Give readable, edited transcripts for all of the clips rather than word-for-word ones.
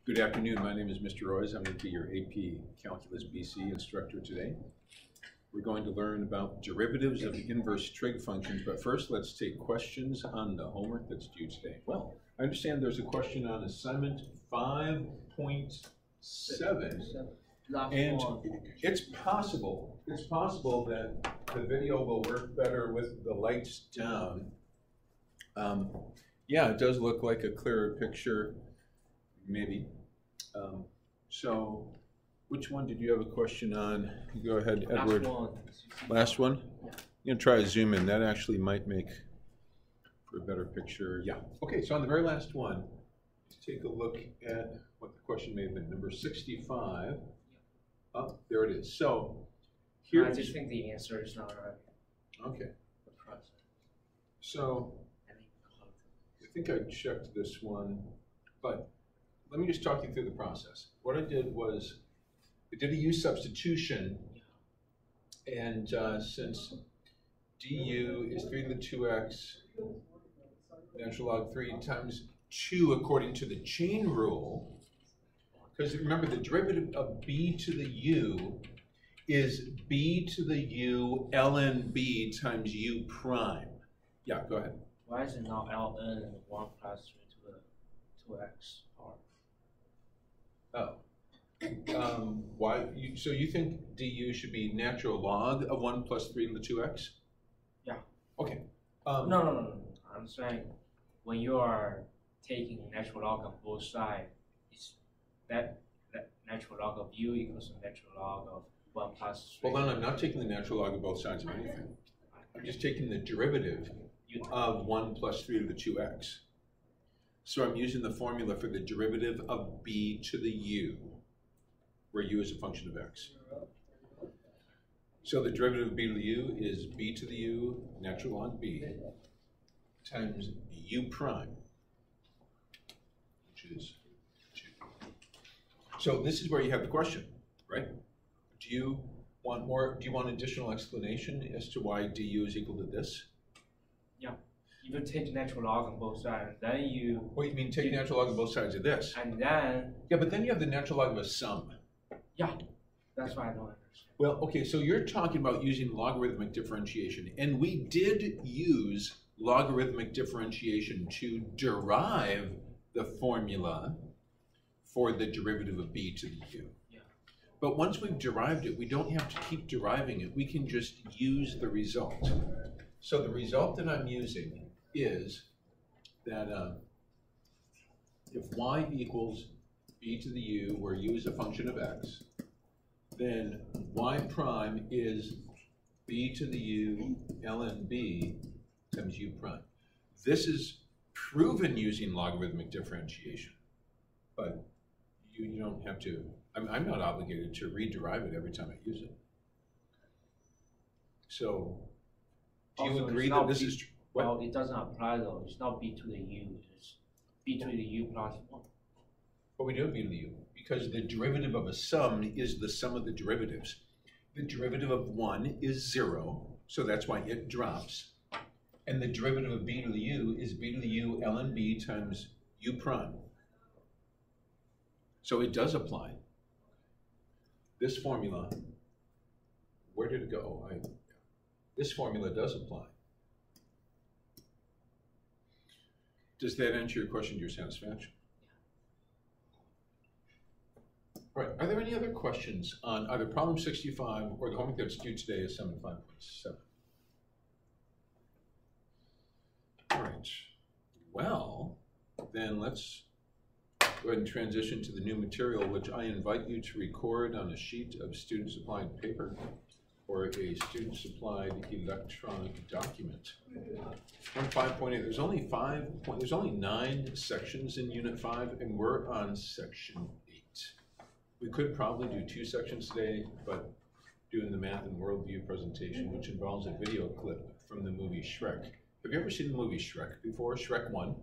Good afternoon. My name is Mr. Royce. I'm going to be your AP Calculus BC instructor today. We're going to learn about derivatives of inverse trig functions, but first let's take questions on the homework that's due today. Well, I understand there's a question on assignment 5.7, and it's possible that the video will work better with the lights down. Yeah, it does look like a clearer picture. Maybe. So, which one did you have a question on? Go ahead, Edward. Last one? Yeah. I'm going to try to zoom in. That actually might make for a better picture. Yeah. Okay, so on the very last one, let's take a look at what the question may have been. Number 65. Oh, there it is. So, here. I just think the answer is not right. Okay. So, I think I checked this one, but let me just talk you through the process. What I did was, I did a u substitution, and since du is 3 to the 2x, natural log 3 times 2 according to the chain rule, because remember the derivative of b to the u is b to the u ln b times u prime. Yeah, go ahead. Why is it not ln 1 plus 3 to the 2x part? Oh. Why? So you think du should be natural log of 1 plus 3 to the 2x? Yeah. Okay. No. I'm saying when you are taking natural log on both sides, it's that natural log of u equals the natural log of 1 plus 3. Well, then I'm not taking the natural log of both sides of anything. I'm just taking the derivative of 1 plus 3 to the 2x. So I'm using the formula for the derivative of b to the u, where u is a function of x. So the derivative of b to the u is b to the u natural log b times u prime, which is 2. So this is where you have the question, right? Do you want more? Do you want additional explanation as to why du is equal to this? Yeah. You take natural log on both sides, and then you... What do you mean take natural log on both sides of this? And then... Yeah, but then you have the natural log of a sum. Yeah, that's why I don't understand. Well, okay, so you're talking about using logarithmic differentiation, and we did use logarithmic differentiation to derive the formula for the derivative of b to the u. Yeah. But once we've derived it, we don't have to keep deriving it. We can just use the result. So the result that I'm using is that if y equals b to the u, where u is a function of x, then y prime is b to the u ln b times u prime. This is proven using logarithmic differentiation, but you don't have to, I'm not obligated to rederive it every time I use it. So, do you agree that this is true? Well, it doesn't apply though. It's not b to the u. It's b to the u plus 1. But we do have b to the u, because the derivative of a sum is the sum of the derivatives. The derivative of 1 is 0, so that's why it drops. And the derivative of b to the u is b to the u ln b times u prime. So it does apply. This formula, where did it go? This formula does apply. Does that answer your question to your satisfaction? Right. Are there any other questions on either problem 65 or the homework that's due today, assignment 5.7? All right. Well, then let's go ahead and transition to the new material, which I invite you to record on a sheet of student-supplied paper or a student-supplied electronic document. On 5.8, there's only 9 sections in Unit 5, and we're on Section 8. We could probably do 2 sections today, but doing the Math and Worldview presentation, which involves a video clip from the movie Shrek. Have you ever seen the movie Shrek before? Shrek 1?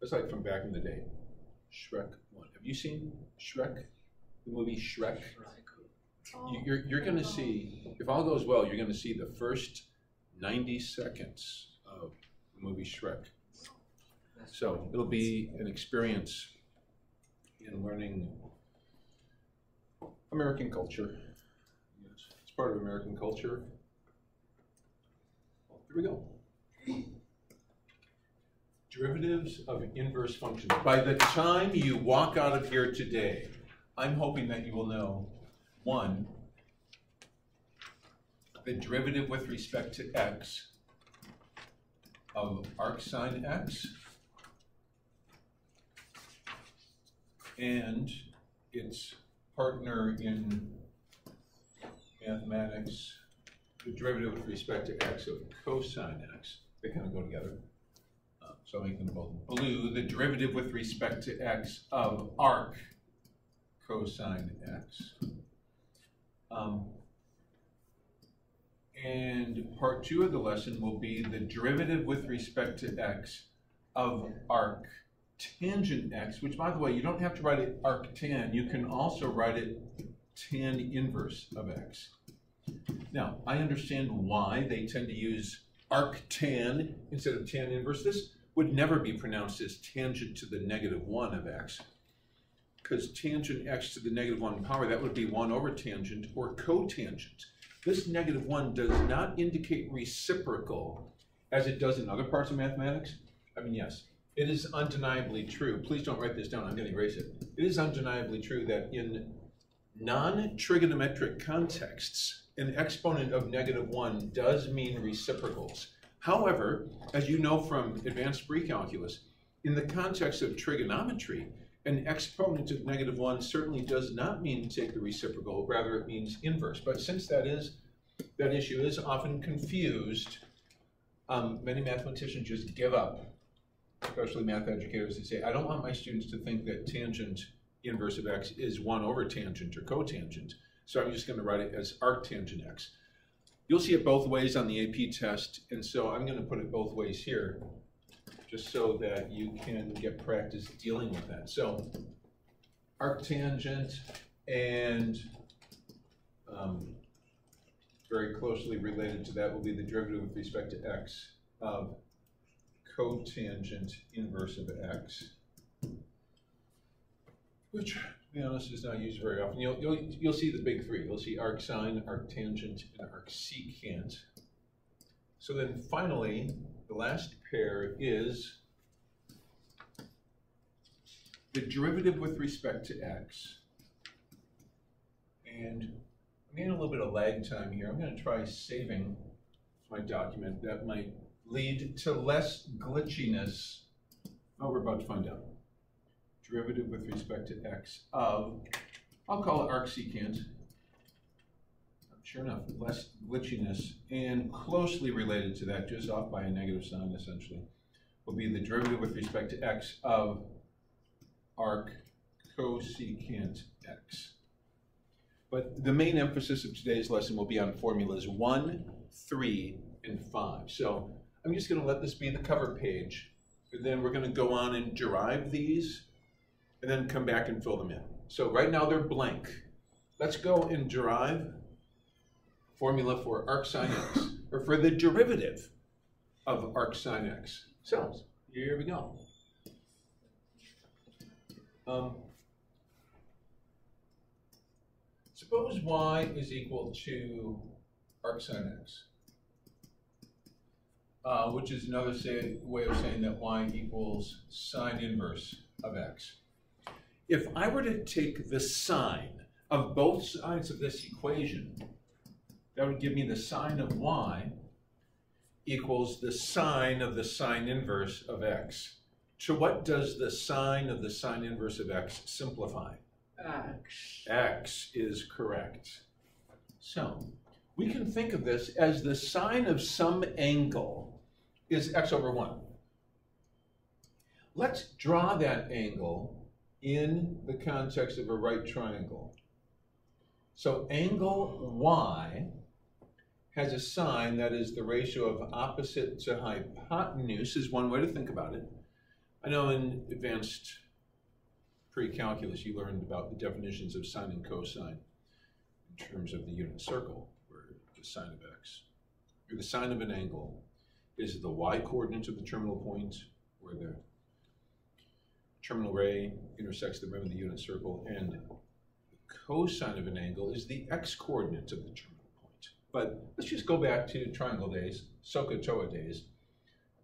That's like from back in the day. Shrek 1. Have you seen Shrek? The movie Shrek? You're going to see, if all goes well, you're going to see the first 90 seconds of the movie Shrek. So it'll be an experience in learning American culture. Yes, it's part of American culture. Here we go. Derivatives of inverse functions. By the time you walk out of here today, I'm hoping that you will know, one, the derivative with respect to x of arc sine x and its partner in mathematics, the derivative with respect to x of cosine x. They kind of go together. So I'll make them both blue. The derivative with respect to x of arc cosine x. And part 2 of the lesson will be the derivative with respect to x of arc tangent x, which, by the way, you don't have to write it arctan. You can also write it tan inverse of x. Now, I understand why they tend to use arctan instead of tan inverse. This would never be pronounced as tangent to the -1 of x, because tangent x to the -1 power, that would be 1 over tangent or cotangent. This -1 does not indicate reciprocal as it does in other parts of mathematics. I mean, yes, it is undeniably true. Please don't write this down. I'm going to erase it. It is undeniably true that in non-trigonometric contexts, an exponent of -1 does mean reciprocals. However, as you know from advanced pre-calculus, in the context of trigonometry, an exponent of -1 certainly does not mean take the reciprocal, rather it means inverse. But since that issue is often confused, many mathematicians just give up, especially math educators. They say, I don't want my students to think that tangent inverse of x is 1 over tangent or cotangent, so I'm just going to write it as arctangent x. You'll see it both ways on the AP test, and so I'm going to put it both ways here, just so that you can get practice dealing with that. So arctangent and very closely related to that will be the derivative with respect to x of cotangent inverse of x, which, to be honest, is not used very often. You'll see the big three. You'll see arcsine, arctangent, and arcsecant. So then finally, the last pair is the derivative with respect to x. And I'm getting a little bit of lag time here. I'm going to try saving my document. That might lead to less glitchiness. Oh, we're about to find out. Derivative with respect to x of, I'll call it arcsecant. Sure enough, less glitchiness, and closely related to that, just off by a negative sign essentially, will be the derivative with respect to x of arc cosecant x. But the main emphasis of today's lesson will be on formulas 1, 3, and 5. So I'm just going to let this be the cover page, and then we're going to go on and derive these, and then come back and fill them in. So right now they're blank. Let's go and derive formula for arcsine x, or for the derivative of arcsine x. So here we go. Suppose y is equal to arcsine x, which is another way of saying that y equals sine inverse of x. If I were to take the sine of both sides of this equation, that would give me the sine of y equals the sine of the sine inverse of x. To what does the sine of the sine inverse of x simplify? X. X is correct. So we can think of this as the sine of some angle is x over 1. Let's draw that angle in the context of a right triangle. So angle y has a sine that is the ratio of opposite to hypotenuse, is one way to think about it. I know in advanced pre-calculus you learned about the definitions of sine and cosine in terms of the unit circle, where the sine of x, or the sine of an angle, is the y coordinate of the terminal point, where the terminal ray intersects the rim of the unit circle, and the cosine of an angle is the x-coordinate of the terminal point. But let's just go back to triangle days, SOHCAHTOA days.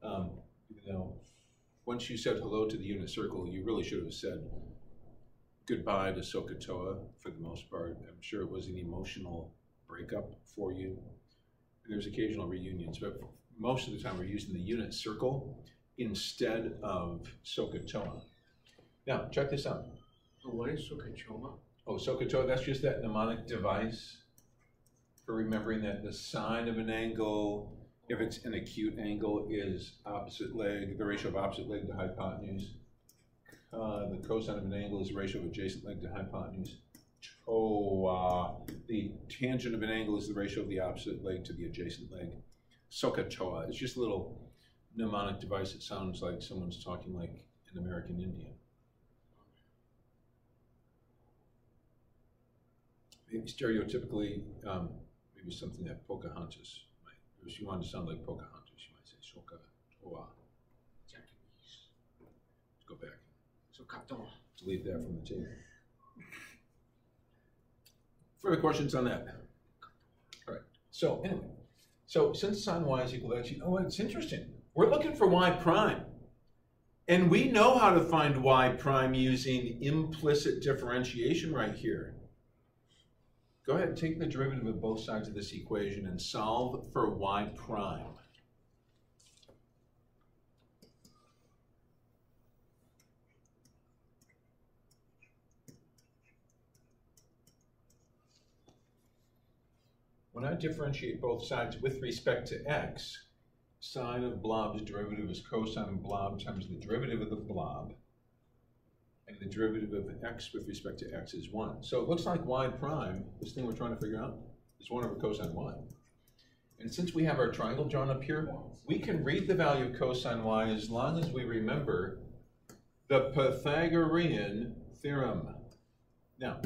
Even though once you said hello to the unit circle, you really should have said goodbye to SOHCAHTOA for the most part. I'm sure it was an emotional breakup for you. There's occasional reunions, but most of the time we're using the unit circle instead of SOHCAHTOA. Now, check this out. What is SOHCAHTOA? Oh, SOHCAHTOA, that's just that mnemonic device for remembering that the sine of an angle, if it's an acute angle, is opposite leg, the ratio of opposite leg to hypotenuse. The cosine of an angle is the ratio of adjacent leg to hypotenuse. The tangent of an angle is the ratio of the opposite leg to the adjacent leg. SOHCAHTOA. It's just a little mnemonic device. It sounds like someone's talking like an American Indian. Maybe stereotypically, maybe something that Pocahontas might. If you wanted to sound like Pocahontas, you might say SOHCAHTOA. Japanese. Let's go back. SOHCAHTOA. Delete that from the table. Further questions on that? All right. So anyway, so since sine y is equal to x, oh, it's interesting. We're looking for y prime. And we know how to find y prime using implicit differentiation right here. Go ahead and take the derivative of both sides of this equation and solve for y prime. When I differentiate both sides with respect to x, sine of blob's derivative is cosine of blob times the derivative of the blob, and the derivative of x with respect to x is 1. So it looks like y prime, this thing we're trying to figure out, is 1 over cosine y. And since we have our triangle drawn up here, we can read the value of cosine y as long as we remember the Pythagorean theorem. Now,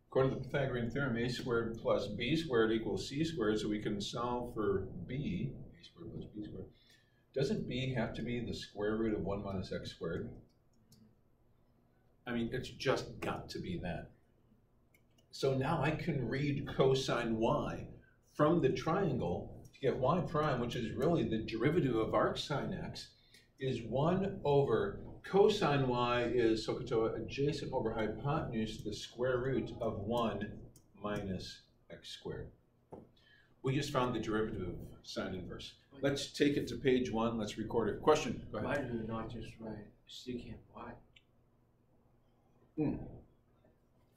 according to the Pythagorean theorem, a squared plus b squared equals c squared, so we can solve for b, a squared plus b squared. Doesn't b have to be the square root of 1 minus x squared? I mean, it's just got to be that. So now I can read cosine y from the triangle to get y prime, which is really the derivative of arcsine x, is 1 over cosine y is SOHCAHTOA adjacent over hypotenuse, the square root of 1 minus x squared. We just found the derivative of sine inverse. Let's take it to page 1. Let's record it. Question? Go ahead. Why do you not just write secant y?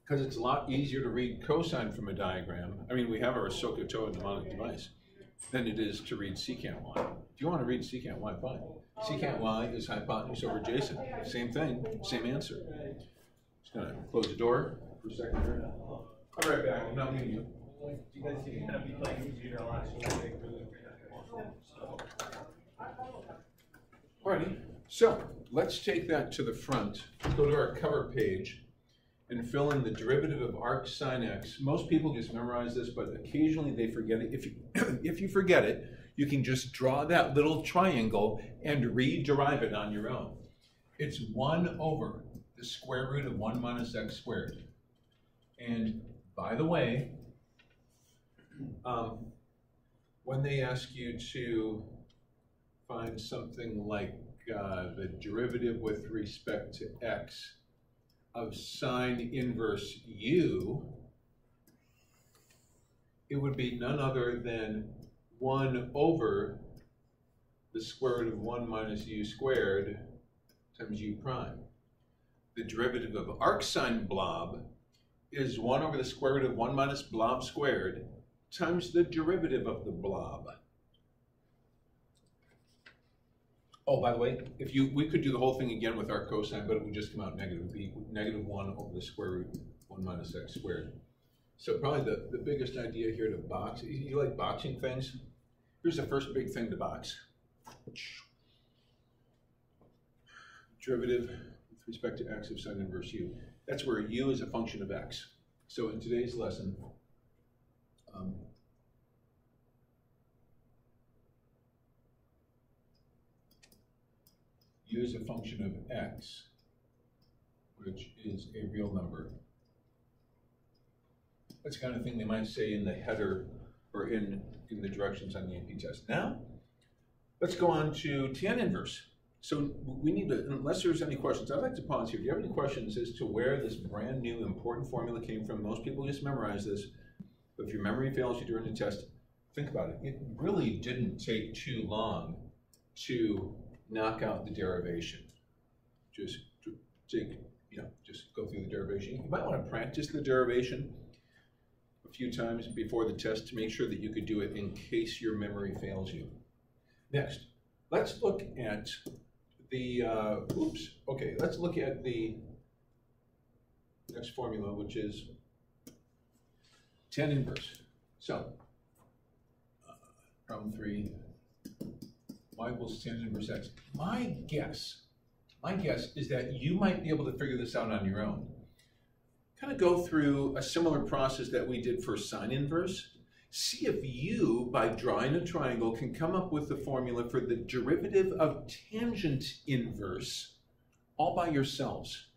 Because it's a lot easier to read cosine from a diagram. I mean, we have our SOHCAHTOA mnemonic device than it is to read secant y. If you want to read secant y, fine. Secant y is hypotenuse over adjacent. Same thing, same answer. Just going to close the door for a second here. I'll be right back. I'm not leaving you. You guys seem to be playing computer a lot. Alrighty, so let's take that to the front. Let's go to our cover page and fill in the derivative of arcsine x. Most people just memorize this, but occasionally they forget it. If you forget it, you can just draw that little triangle and re-derive it on your own. It's 1 over the square root of 1 minus x squared. And by the way, when they ask you to find something like the derivative with respect to x of sine inverse u, it would be none other than 1 over the square root of 1 minus u squared times u prime. The derivative of arcsine blob is 1 over the square root of 1 minus blob squared times the derivative of the blob. Oh, by the way, we could do the whole thing again with our cosine, but it would just come out negative. It would be negative 1 over the square root of 1 minus x squared. So probably the biggest idea here to box, you like boxing things? Here's the first big thing to box. Derivative with respect to x of sine inverse u. That's where u is a function of x. So in today's lesson, u is a function of x which is a real number. That's the kind of thing they might say in the header or in the directions on the AP test. Now, let's go on to tan inverse. So we need to, unless there's any questions, I'd like to pause here. Do you have any questions as to where this brand new important formula came from? Most people just memorize this. But if your memory fails you during the test, think about it. It really didn't take too long to knock out the derivation. Just go through the derivation. You might want to practice the derivation a few times before the test to make sure that you could do it in case your memory fails you. Next, let's look at the, let's look at the next formula, which is tan inverse. So, problem 3, y equals tan inverse x. My guess is that you might be able to figure this out on your own. Kind of go through a similar process that we did for sine inverse. See if you, by drawing a triangle, can come up with the formula for the derivative of tangent inverse all by yourselves.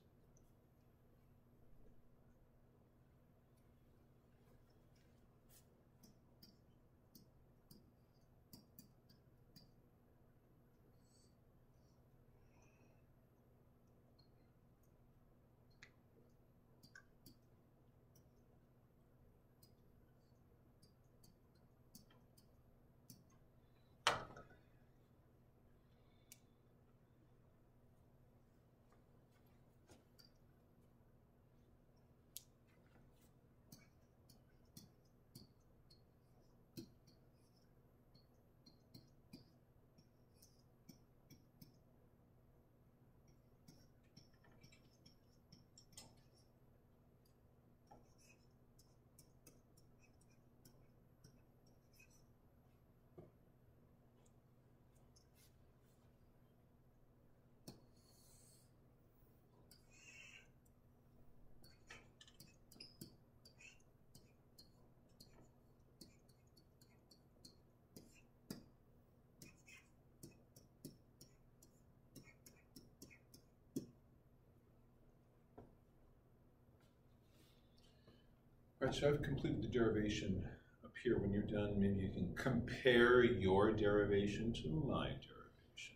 All right, so I've completed the derivation up here. When you're done, maybe you can compare your derivation to my derivation.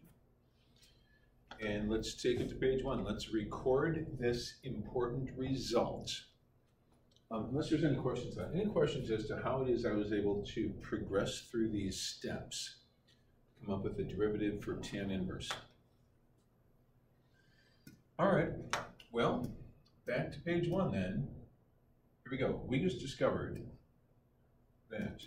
And let's take it to page 1. Let's record this important result. Unless there's any questions on it. Any questions as to how it is I was able to progress through these steps, come up with the derivative for tan inverse. All right, well, back to page 1 then. Here we go. We just discovered that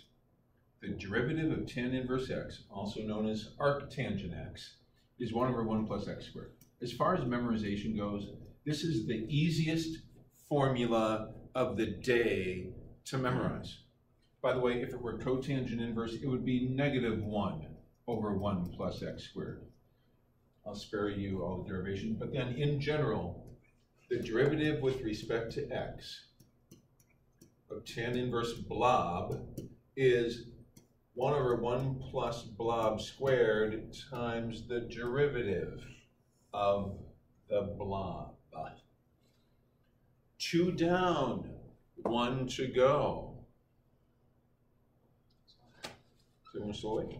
the derivative of tan inverse x, also known as arctangent x, is 1 over 1 plus x squared. As far as memorization goes, this is the easiest formula of the day to memorize. By the way, if it were cotangent inverse, it would be -1 over 1 plus x squared. I'll spare you all the derivation, but then in general, the derivative with respect to x of tan inverse blob is 1 over 1 plus blob squared times the derivative of the blob. 2 down, 1 to go. Is everyone still awake?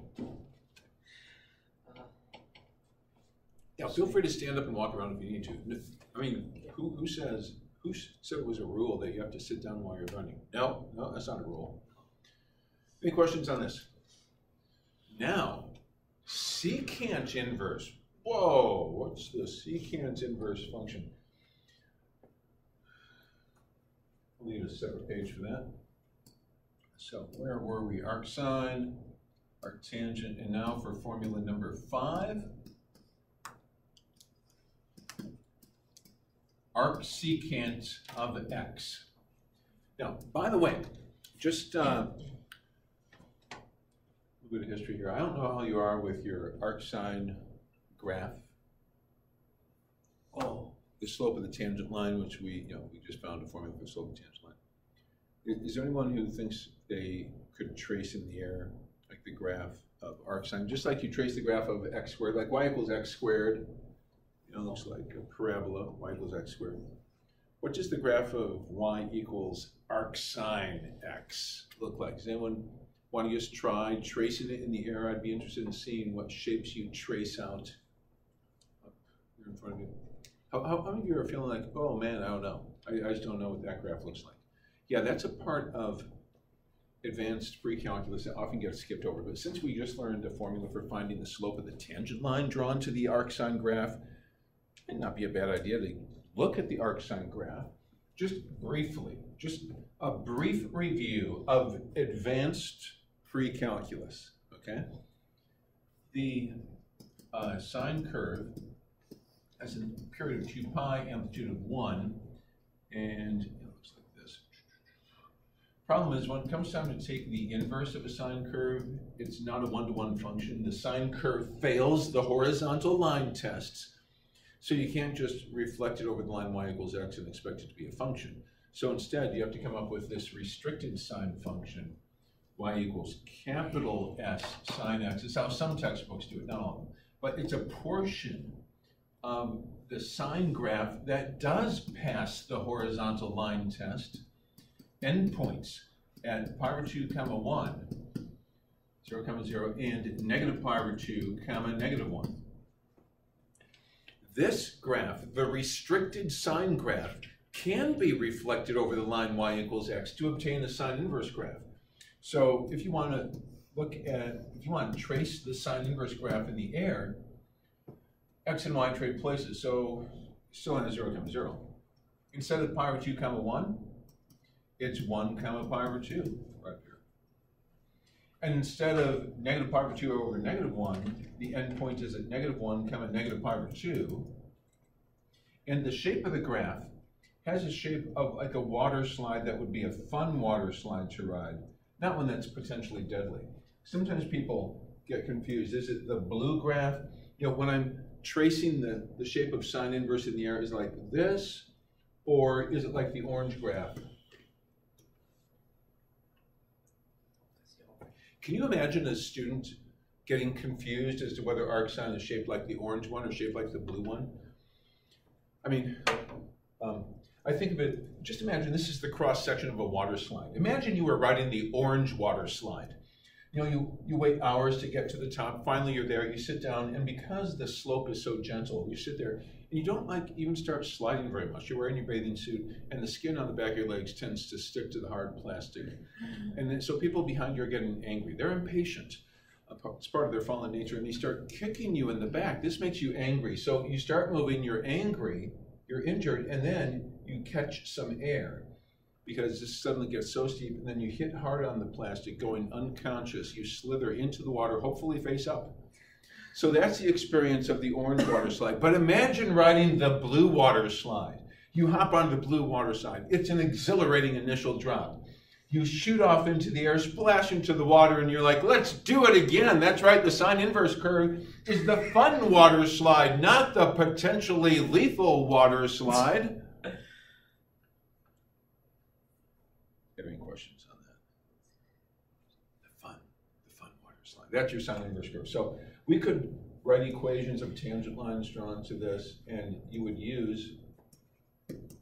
Yeah, feel free to stand up and walk around if you need to. I mean, who said it was a rule that you have to sit down while you're running? No, that's not a rule. Any questions on this? Now, secant inverse. Whoa, what's the secant inverse function? I'll need a separate page for that. So where were we? Arcsine, arctangent, and now for formula number 5. Arcsecant of x. Now, by the way, just a bit of history here. I don't know how you are with your arcsine graph. Oh, the slope of the tangent line, which we just found a formula for the slope of the tangent line. Is there anyone who thinks they could trace in the air like the graph of arcsine, just like you trace the graph of x squared, like y equals x squared? It looks like a parabola, y equals x squared. What does the graph of y equals arc sine x look like? Does anyone want to just try tracing it in the air? I'd be interested in seeing what shapes you trace out up here in front of you. How many of you are feeling like, oh man, I don't know. I just don't know what that graph looks like. Yeah, that's a part of advanced pre-calculus that often gets skipped over. But since we just learned a formula for finding the slope of the tangent line drawn to the arcsine graph, it might not be a bad idea to look at the arcsine graph just briefly, just a brief review of advanced pre-calculus, okay? The sine curve has a period of 2 pi, amplitude of 1, and it looks like this. Problem is, when it comes time to take the inverse of a sine curve, it's not a one-to-one function. The sine curve fails the horizontal line tests, so you can't just reflect it over the line y equals x and expect it to be a function. So instead, you have to come up with this restricted sine function, y equals capital S sine x. It's how some textbooks do it, not all of them. But it's a portion of the sine graph that does pass the horizontal line test. Endpoints at pi over 2 comma 1, 0 comma 0, and negative pi over 2 comma negative 1. This graph, the restricted sine graph, can be reflected over the line y equals x to obtain the sine inverse graph. So if you want to if you want to trace the sine inverse graph in the air, x and y trade places, so still in a 0 comma 0. Instead of pi over 2 comma 1, it's 1 comma pi over 2 right here. And instead of negative pi over 2 over negative 1, the endpoint is at negative 1 comma negative pi over 2. And the shape of the graph has a shape of like a water slide that would be a fun water slide to ride, not one that's potentially deadly. Sometimes people get confused. Is it the blue graph? You know, when I'm tracing the shape of sine inverse in the air, is it like this, or is it like the orange graph? Can you imagine a student getting confused as to whether arcsine is shaped like the orange one or shaped like the blue one? I mean, I think of it, just imagine this is the cross section of a water slide. Imagine you were riding the orange water slide. You know, you wait hours to get to the top. Finally, you're there. You sit down, and because the slope is so gentle, you sit there, and you don't like even start sliding very much. You're wearing your bathing suit, and the skin on the back of your legs tends to stick to the hard plastic. And then, so people behind you are getting angry. They're impatient. It's part of their fallen nature, and they start kicking you in the back. This makes you angry. So you start moving, you're angry, you're injured, and then you catch some air because this suddenly gets so steep, and then you hit hard on the plastic, going unconscious. You slither into the water, hopefully face up. So that's the experience of the orange water slide. But imagine riding the blue water slide. You hop on the blue water slide. It's an exhilarating initial drop. You shoot off into the air, splash into the water, and you're like, let's do it again. That's right, the sine inverse curve is the fun water slide, not the potentially lethal water slide. Have any questions on that? The fun water slide. That's your sine inverse curve. So we could write equations of tangent lines drawn to this, and you would use,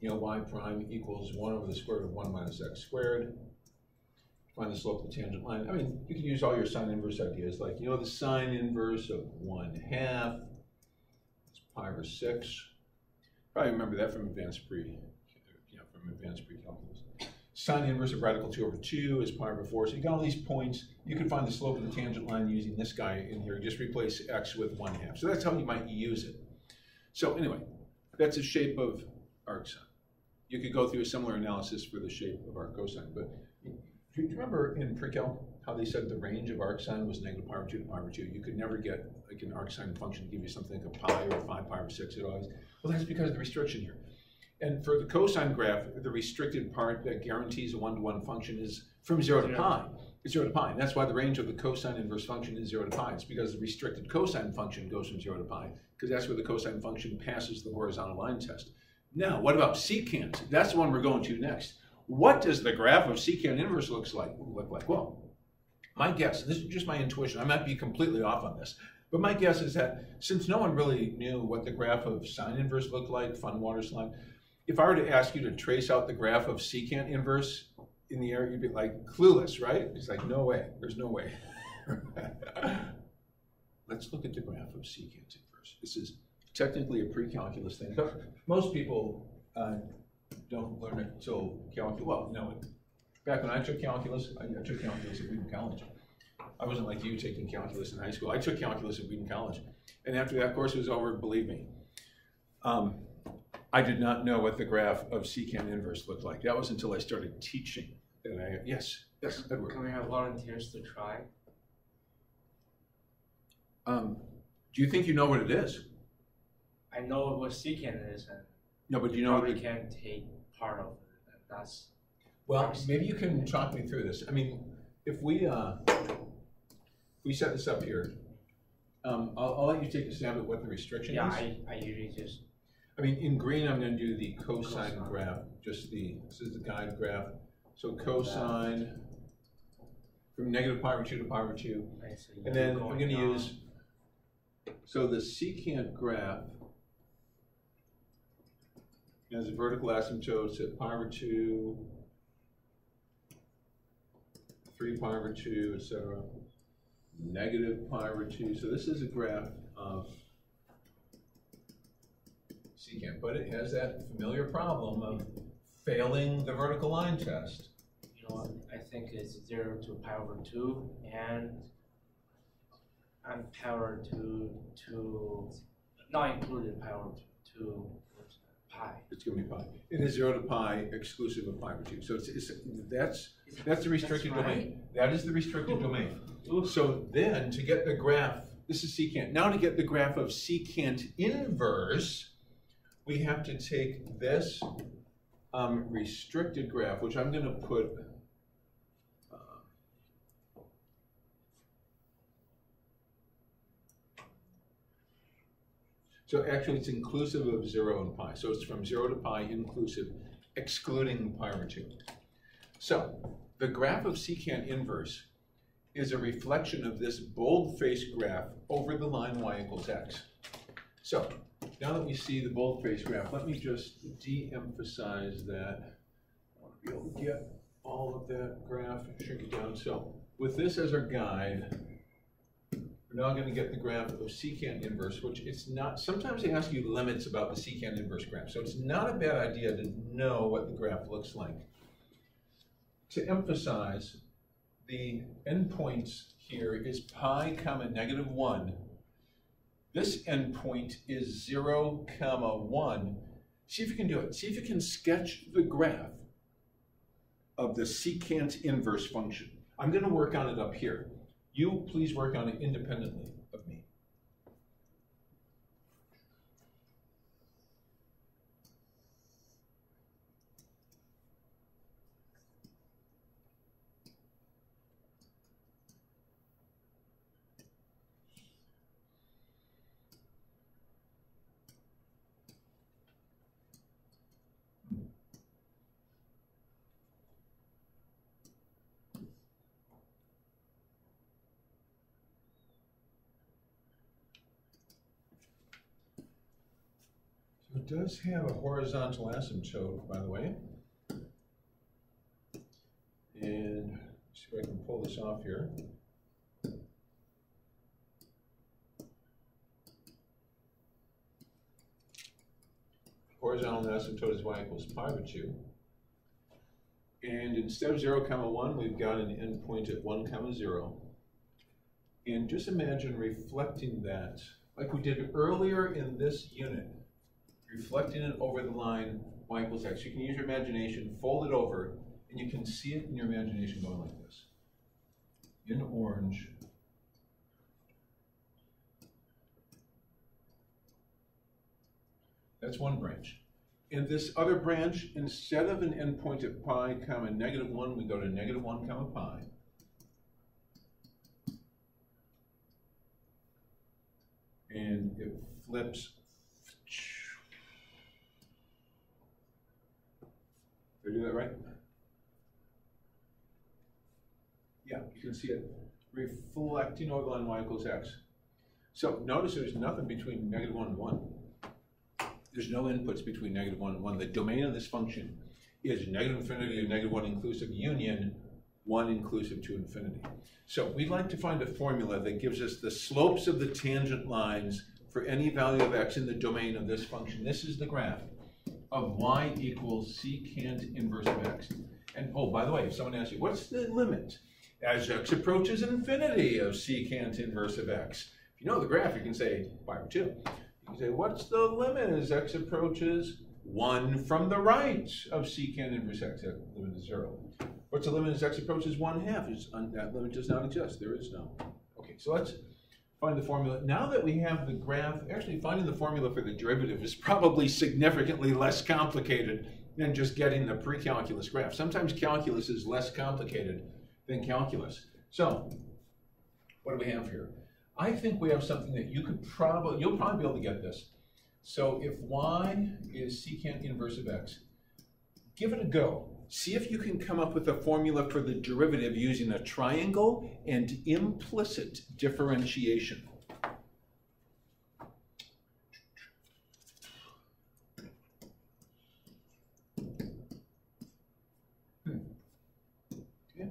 you know, y prime equals 1 over the square root of 1 minus x squared. Find the slope of the tangent line. I mean, you can use all your sine inverse ideas, like, you know, the sine inverse of 1/2 is pi over 6. Probably remember that from advanced pre-calculus. Sine inverse of radical 2 over 2 is pi over 4. So you got all these points. You can find the slope of the tangent line using this guy in here. Just replace x with 1/2. So that's how you might use it. So anyway, that's the shape of arcsine. You could go through a similar analysis for the shape of arc cosine, but do you remember in pre-calc how they said the range of arcsine was negative pi over 2 to pi over 2? You could never get like an arcsine function to give you something like a pi or 5 pi over 6 at always. Well, that's because of the restriction here. And for the cosine graph, the restricted part that guarantees a one-to-one function is from 0 to pi. It's 0 to pi. And that's why the range of the cosine inverse function is 0 to pi. It's because the restricted cosine function goes from 0 to pi, because that's where the cosine function passes the horizontal line test. Now, what about secant? That's the one we're going to next. What does the graph of secant inverse look like? Well, my guess, and this is just my intuition, I might be completely off on this, But my guess is that since no one really knew what the graph of sine inverse looked like, fun water slide, if I were to ask you to trace out the graph of secant inverse in the air, you'd be like, clueless, right? It's like, no way, there's no way. Let's look at the graph of secant inverse. This is technically a pre-calculus thing, but most people don't learn it until calculus. Well, no, back when I took calculus at Wheaton College. I wasn't like you taking calculus in high school. I took calculus at Wheaton College. And after that course was over, believe me, I did not know what the graph of secant inverse looked like. That was until I started teaching. And yes, Edward. Can we have volunteers to try? Do you think you know what it is? I know what secant is, and No, but do you know what we it is? can take part of it. And that's Well, maybe you can talk me through this. I mean, if we set this up here, I'll let you take a stab at what the restriction yeah. is. I usually just I mean, in green, I'm going to do the cosine graph. This is the guide graph. So cosine from negative pi over 2 to pi over 2. And then I'm going to use, so the secant graph has a vertical asymptotes at pi over 2, 3 pi over 2, etc. Negative pi over 2. So this is a graph of secant, but it has that familiar problem of failing the vertical line test. You know what? I think it's 0 to pi over 2 and pi over 2 to not included pi over 2 pi. It's going to be pi. It is 0 to pi exclusive of pi over 2. So that's the restricted That's right. domain. That is the restricted domain. Ooh. So then to get the graph, this is secant. Now to get the graph of secant inverse, we have to take this restricted graph, which I'm going to put so actually it's inclusive of 0 and pi. So it's from 0 to pi inclusive, excluding pi over 2. So the graph of secant inverse is a reflection of this bold-faced graph over the line y equals x. So now that we see the bold-faced graph, let me just de-emphasize that. I want to be able to get all of that graph and shrink it down. So with this as our guide, we're now going to get the graph of secant inverse, which it's not, sometimes they ask you limits about the secant inverse graph. So it's not a bad idea to know what the graph looks like. To emphasize, the endpoint here is pi comma negative 1. This endpoint is 0 comma 1. See if you can do it. See if you can sketch the graph of the secant inverse function. I'm going to work on it up here. You please work on it independently of me. It does have a horizontal asymptote, by the way. And see if I can pull this off here. Horizontal asymptote is y equals pi over 2. And instead of 0 comma 1, we've got an endpoint at 1 comma 0. And just imagine reflecting that like we did earlier in this unit. Reflecting it over the line y equals x. You can use your imagination, fold it over, and you can see it in your imagination going like this. In orange. That's one branch. And this other branch, instead of an endpoint at pi comma negative 1, we go to negative 1 comma pi. And it flips. Did I do that right? Yeah, you can see it reflecting over the line y equals x. So notice there's nothing between negative 1 and 1. There's no inputs between negative 1 and 1. The domain of this function is negative infinity to negative 1 inclusive union 1 inclusive to infinity. So we'd like to find a formula that gives us the slopes of the tangent lines for any value of x in the domain of this function. This is the graph of y equals secant inverse of x. And oh, by the way, if someone asks you, what's the limit as x approaches infinity of secant inverse of x? If you know the graph, you can say pi over 2. You can say, what's the limit as x approaches 1 from the right of secant inverse x? That limit is 0. What's the limit as x approaches 1/2? That limit does not exist. There is no. Okay, so let's find the formula. Now that we have the graph, actually finding the formula for the derivative is probably significantly less complicated than just getting the pre-calculus graph. Sometimes calculus is less complicated than calculus. So, what do we have here? I think we have something that you'll probably be able to get this. So if y is secant inverse of x, give it a go. See if you can come up with a formula for the derivative using a triangle and implicit differentiation. Okay.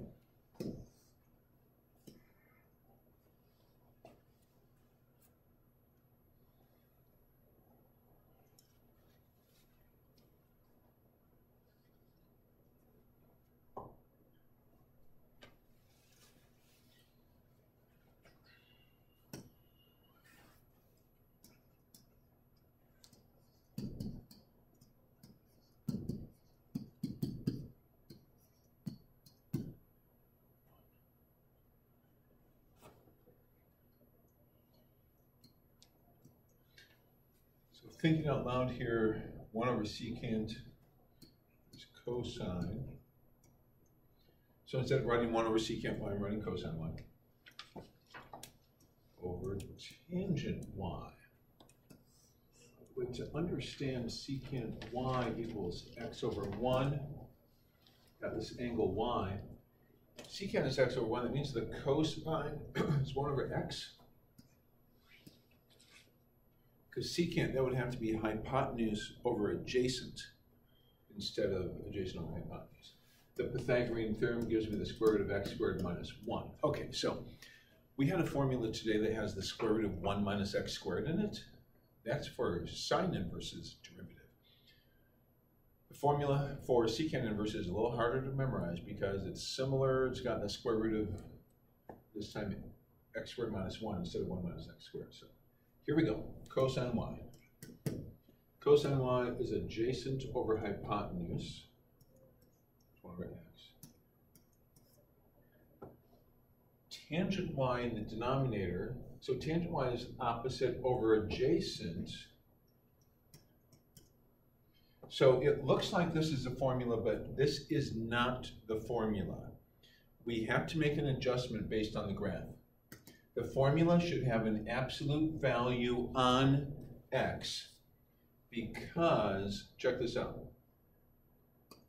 Thinking out loud here, 1 over secant is cosine. So instead of writing 1 over secant y, I'm writing cosine y over tangent y. But to understand secant y equals x over 1 at this angle y, secant is x over 1. That means the cosine is 1 over x. Because secant, that would have to be hypotenuse over adjacent instead of adjacent over hypotenuse. The Pythagorean theorem gives me the square root of x squared minus 1. Okay, so we had a formula today that has the square root of 1 minus x squared in it. That's for sine inverse's derivative. The formula for secant inverse is a little harder to memorize because it's similar. It's got the square root of, this time, x squared minus 1 instead of 1 minus x squared. So here we go, cosine y. Cosine y is adjacent over hypotenuse, 1 over x. Tangent y in the denominator, so tangent y is opposite over adjacent. So it looks like this is a formula, but this is not the formula. We have to make an adjustment based on the graph. The formula should have an absolute value on x because, check this out.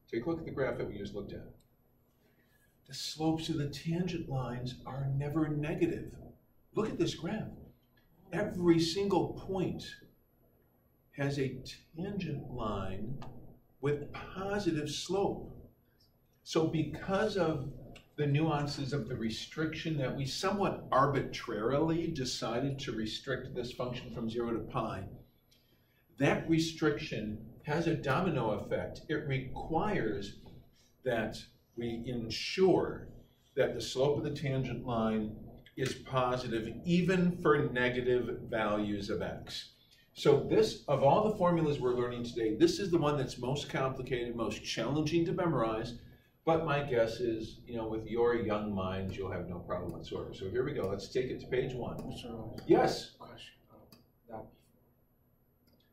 Take a look at the graph that we just looked at. The slopes of the tangent lines are never negative. Look at this graph. Every single point has a tangent line with positive slope. So because of the nuances of the restriction that we somewhat arbitrarily decided to restrict this function from 0 to pi, that restriction has a domino effect. It requires that we ensure that the slope of the tangent line is positive even for negative values of x. So this, of all the formulas we're learning today, this is the one that's most complicated, most challenging to memorize. But my guess is, with your young minds, you'll have no problem whatsoever. So here we go. Let's take it to page 1. Yes? Question.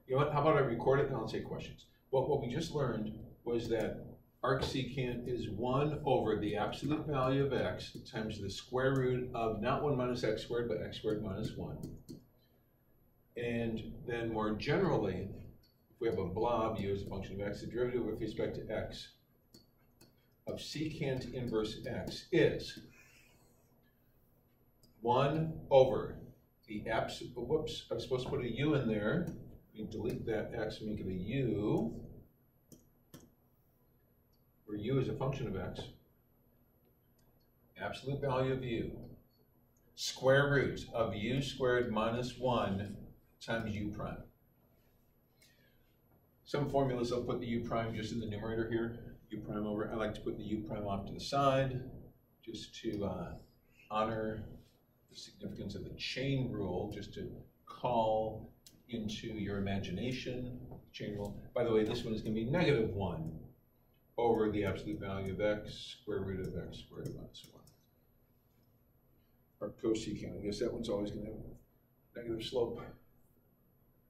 You know what? How about I record it and I'll take questions. Well, what we just learned was that arcsecant is 1 over the absolute value of x times the square root of not 1 minus x squared, but x squared minus 1. And then more generally, if we have a blob u as a function of x, the derivative with respect to x of secant inverse x is 1 over the whoops, I was supposed to put a u in there. We delete that x and make it a u, where u is a function of x. Absolute value of u. Square root of u squared minus 1 times u prime. Some formulas I'll put the u prime just in the numerator here. U prime over. I like to put the u prime off to the side just to honor the significance of the chain rule, just to call into your imagination chain rule. By the way, this one is going to be -1 over the absolute value of x, square root of x squared minus 1. Or cosecant. I guess that one's always going to have a negative slope.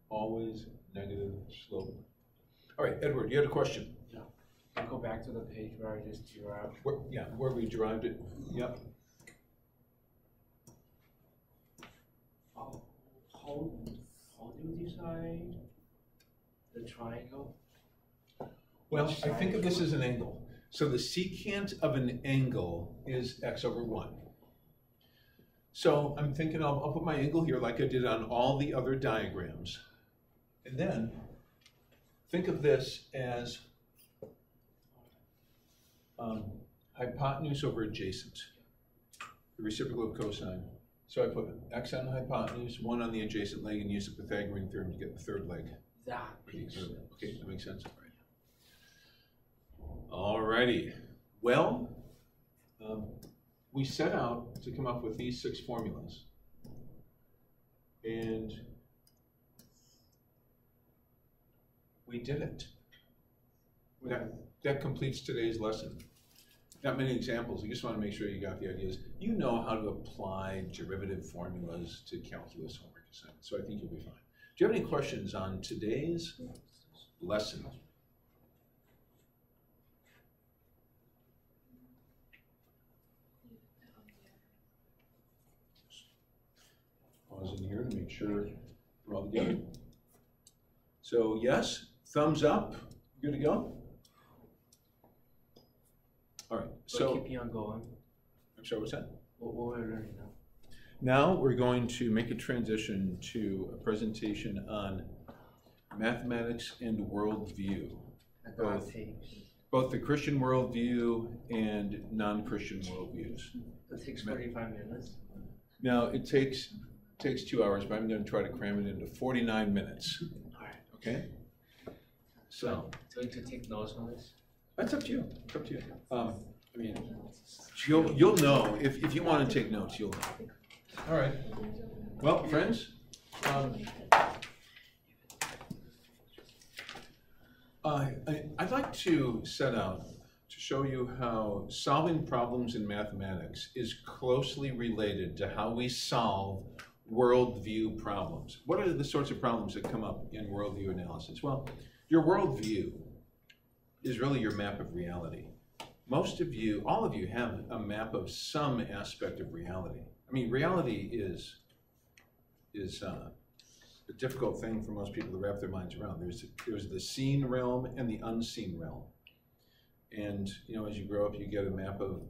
Always negative slope. All right, Edward, you had a question. Yeah. I'll go back to the page where I just derived. Where we derived it. Yep. How do you decide the triangle? Well, I think of this as an angle. So the secant of an angle is x over 1. So I'm thinking I'll put my angle here like I did on all the other diagrams. And then think of this as hypotenuse over adjacent, the reciprocal of cosine. So I put x on the hypotenuse, 1 on the adjacent leg, and use the Pythagorean theorem to get the third leg. Exactly. Okay, that makes sense. All righty. Well, we set out to come up with these 6 formulas. And we did it. That completes today's lesson. Not many examples. I just want to make sure you got the ideas. You know how to apply derivative formulas to calculus homework assignments, so I think you'll be fine. Do you have any questions on today's lesson? Pause in here to make sure we're all together. So yes, thumbs up, good to go? All right, so keep on going. I'm sorry, what's that? What we're learning now. Now we're going to make a transition to a presentation on mathematics and worldview. Both the Christian worldview and non-Christian worldviews. It takes 45 minutes. Now it takes 2 hours, but I'm going to try to cram it into 49 minutes. All right. Okay? So Do I need to take notes on this? that's up to you. It's up to you. I mean, you'll know if you want to take notes. You'll know. All right. Well, friends, I'd like to set out to show you how solving problems in mathematics is closely related to how we solve worldview problems. What are the sorts of problems that come up in worldview analysis? Well, your worldview is really your map of reality. Most of you, all of you, have a map of some aspect of reality. I mean, reality is a difficult thing for most people to wrap their minds around. There's the seen realm and the unseen realm. And as you grow up, you get a map of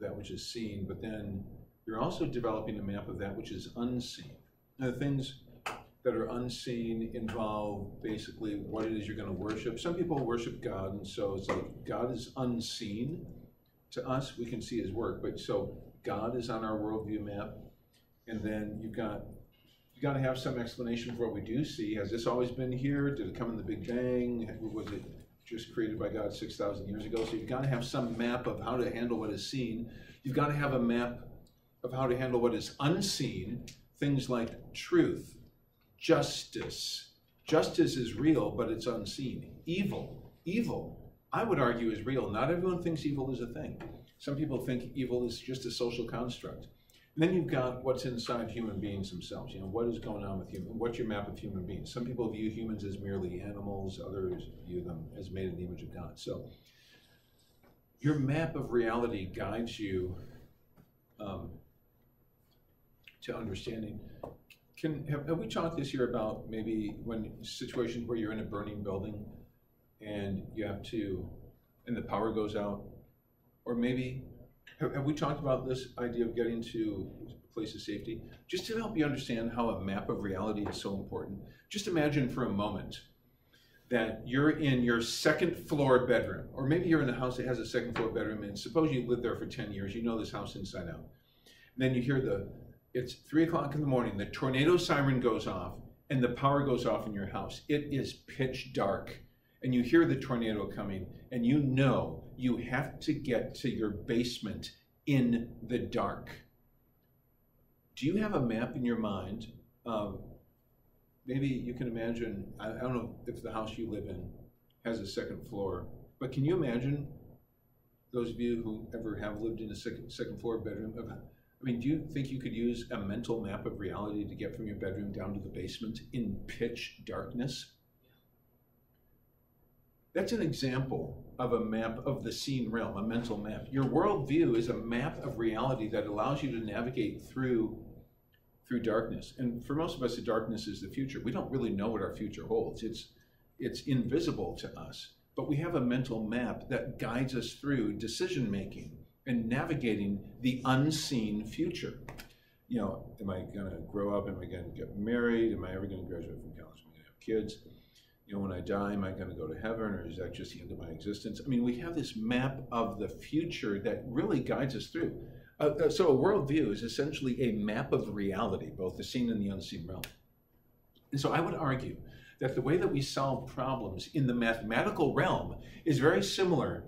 that which is seen, but then you're also developing a map of that which is unseen. Now, the things that are unseen involve basically what it is you're going to worship. Some people worship God, and so it's like God is unseen to us. We can see his work, but so God is on our worldview map, and then you got to have some explanation for what we do see. Has this always been here? Did it come in the Big Bang? Was it just created by God 6,000 years ago? So you've got to have some map of how to handle what is seen. You've got to have a map of how to handle what is unseen, things like truth, justice. Justice is real, but it's unseen. Evil, I would argue, is real. Not everyone thinks evil is a thing. Some people think evil is just a social construct. And then you've got what's inside human beings themselves. What is going on with human? What's your map of human beings? Some people view humans as merely animals. Others view them as made in the image of God. So your map of reality guides you to understanding. Have we talked this year about maybe when situations where you're in a burning building and you have to, and the power goes out, or maybe Have we talked about this idea of getting to a place of safety? Just to help you understand how a map of reality is so important, just imagine for a moment that you're in your second floor bedroom, or maybe you're in a house that has a second floor bedroom, and suppose you lived there for 10 years, you know this house inside out. And then you hear it's 3 o'clock in the morning, the tornado siren goes off, and the power goes off in your house. It is pitch dark, and you hear the tornado coming, and you know you have to get to your basement in the dark. Do you have a map in your mind of, maybe you can imagine, I don't know if the house you live in has a second floor, but can you imagine, those of you who ever have lived in a second floor bedroom, I mean, do you think you could use a mental map of reality to get from your bedroom down to the basement in pitch darkness? That's an example of a map of the seen realm, a mental map. Your worldview is a map of reality that allows you to navigate through darkness. And for most of us, the darkness is the future. We don't really know what our future holds. It's invisible to us. But we have a mental map that guides us through decision-making and navigating the unseen future. You know, am I going to grow up? Am I going to get married? Am I ever going to graduate from college? Am I going to have kids? You know, when I die, am I going to go to heaven, or is that just the end of my existence? I mean, we have this map of the future that really guides us through. So a worldview is essentially a map of reality, both the seen and the unseen realm. And so I would argue that the way that we solve problems in the mathematical realm is very similar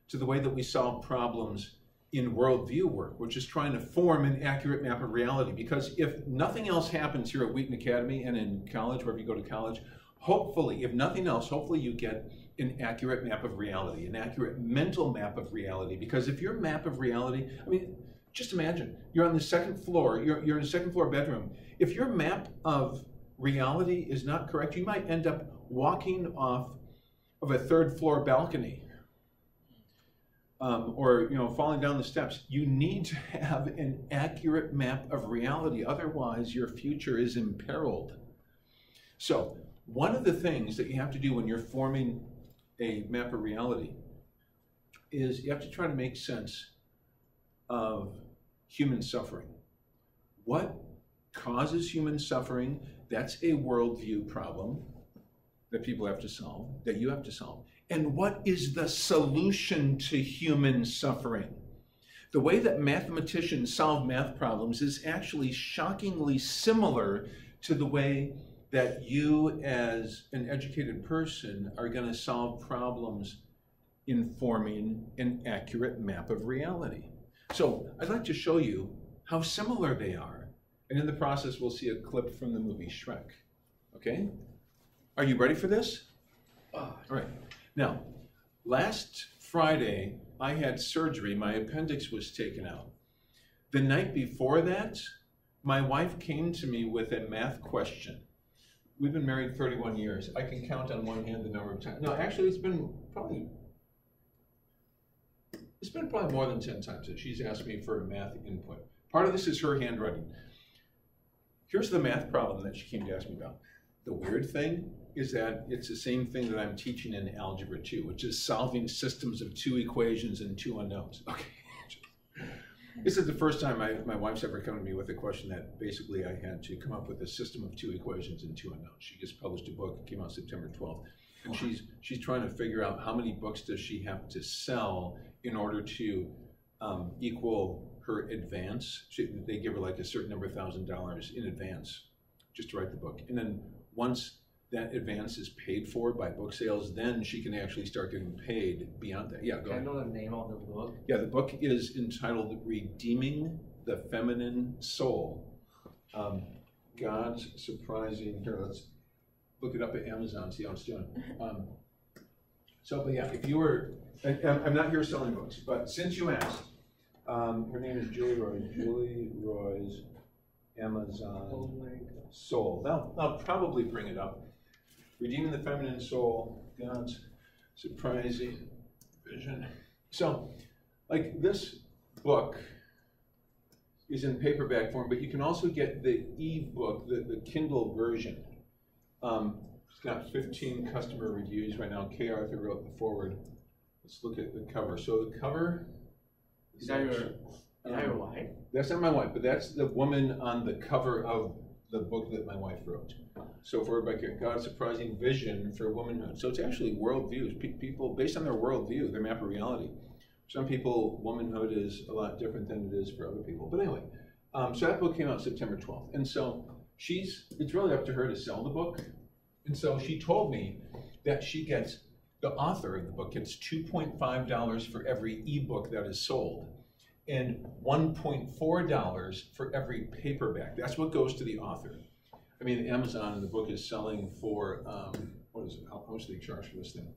to the way that we solve problems in worldview work, which is trying to form an accurate map of reality. Because if nothing else happens here at Wheaton Academy and in college, wherever you go to college, hopefully, if nothing else, hopefully you get an accurate map of reality, an accurate mental map of reality. Because if your map of reality, I mean, just imagine, you're on the second floor, you're in a second floor bedroom. If your map of reality is not correct, you might end up walking off of a third floor balcony. Or falling down the steps. You need to have an accurate map of reality, otherwise your future is imperiled. So one of the things that you have to do when you're forming a map of reality is you have to try to make sense of human suffering. What causes human suffering? That's a worldview problem that people have to solve, that you have to solve. And what is the solution to human suffering? The way that mathematicians solve math problems is actually shockingly similar to the way that you as an educated person are going to solve problems in forming an accurate map of reality. So I'd like to show you how similar they are. And in the process, we'll see a clip from the movie Shrek. Okay? Are you ready for this? All right. Now, last Friday, I had surgery. My appendix was taken out. The night before that, my wife came to me with a math question. We've been married 31 years. I can count on one hand the number of times. No, actually, it's been probably more than 10 times that she's asked me for a math input. Part of this is her handwriting. Here's the math problem that she came to ask me about. The weird thing is that it's the same thing that I'm teaching in Algebra 2, which is solving systems of 2 equations and 2 unknowns. Okay. This is the first time my wife's ever come to me with a question that basically I had to come up with a system of 2 equations and 2 unknowns. She just published a book, it came out September 12th. And she's trying to figure out how many books does she have to sell in order to equal her advance. They give her like a certain number of $1,000 in advance just to write the book. And then once that advance is paid for by book sales, then she can actually start getting paid beyond that. Yeah, go ahead. Can I know the name of the book? Yeah, the book is entitled Redeeming the Feminine Soul. God's Surprising, here, let's look it up at Amazon, see how it's doing. But yeah, if you were, I'm not here selling books, but since you asked, her name is Julie Roy. Julie Roy's Amazon Soul. I'll probably bring it up. Redeeming the Feminine Soul, God's Surprising Vision. So, like, this book is in paperback form, but you can also get the e-book, the Kindle version. It's got 15 customer reviews right now. Kay Arthur wrote the foreword. Let's look at the cover. So the cover Is that your wife? That's not my wife, but that's the woman on the cover of the book that my wife wrote. So for Rebecca, God's surprising vision for womanhood. So it's actually worldviews. People, based on their worldview, their map of reality. Some people, womanhood is a lot different than it is for other people. But anyway, so that book came out September 12th. And so it's really up to her to sell the book. And so she told me that the author of the book gets $2.5 for every ebook that is sold and $1.4 for every paperback. That's what goes to the author. I mean, Amazon, the book is selling for, what is it? How much do they charge for this thing?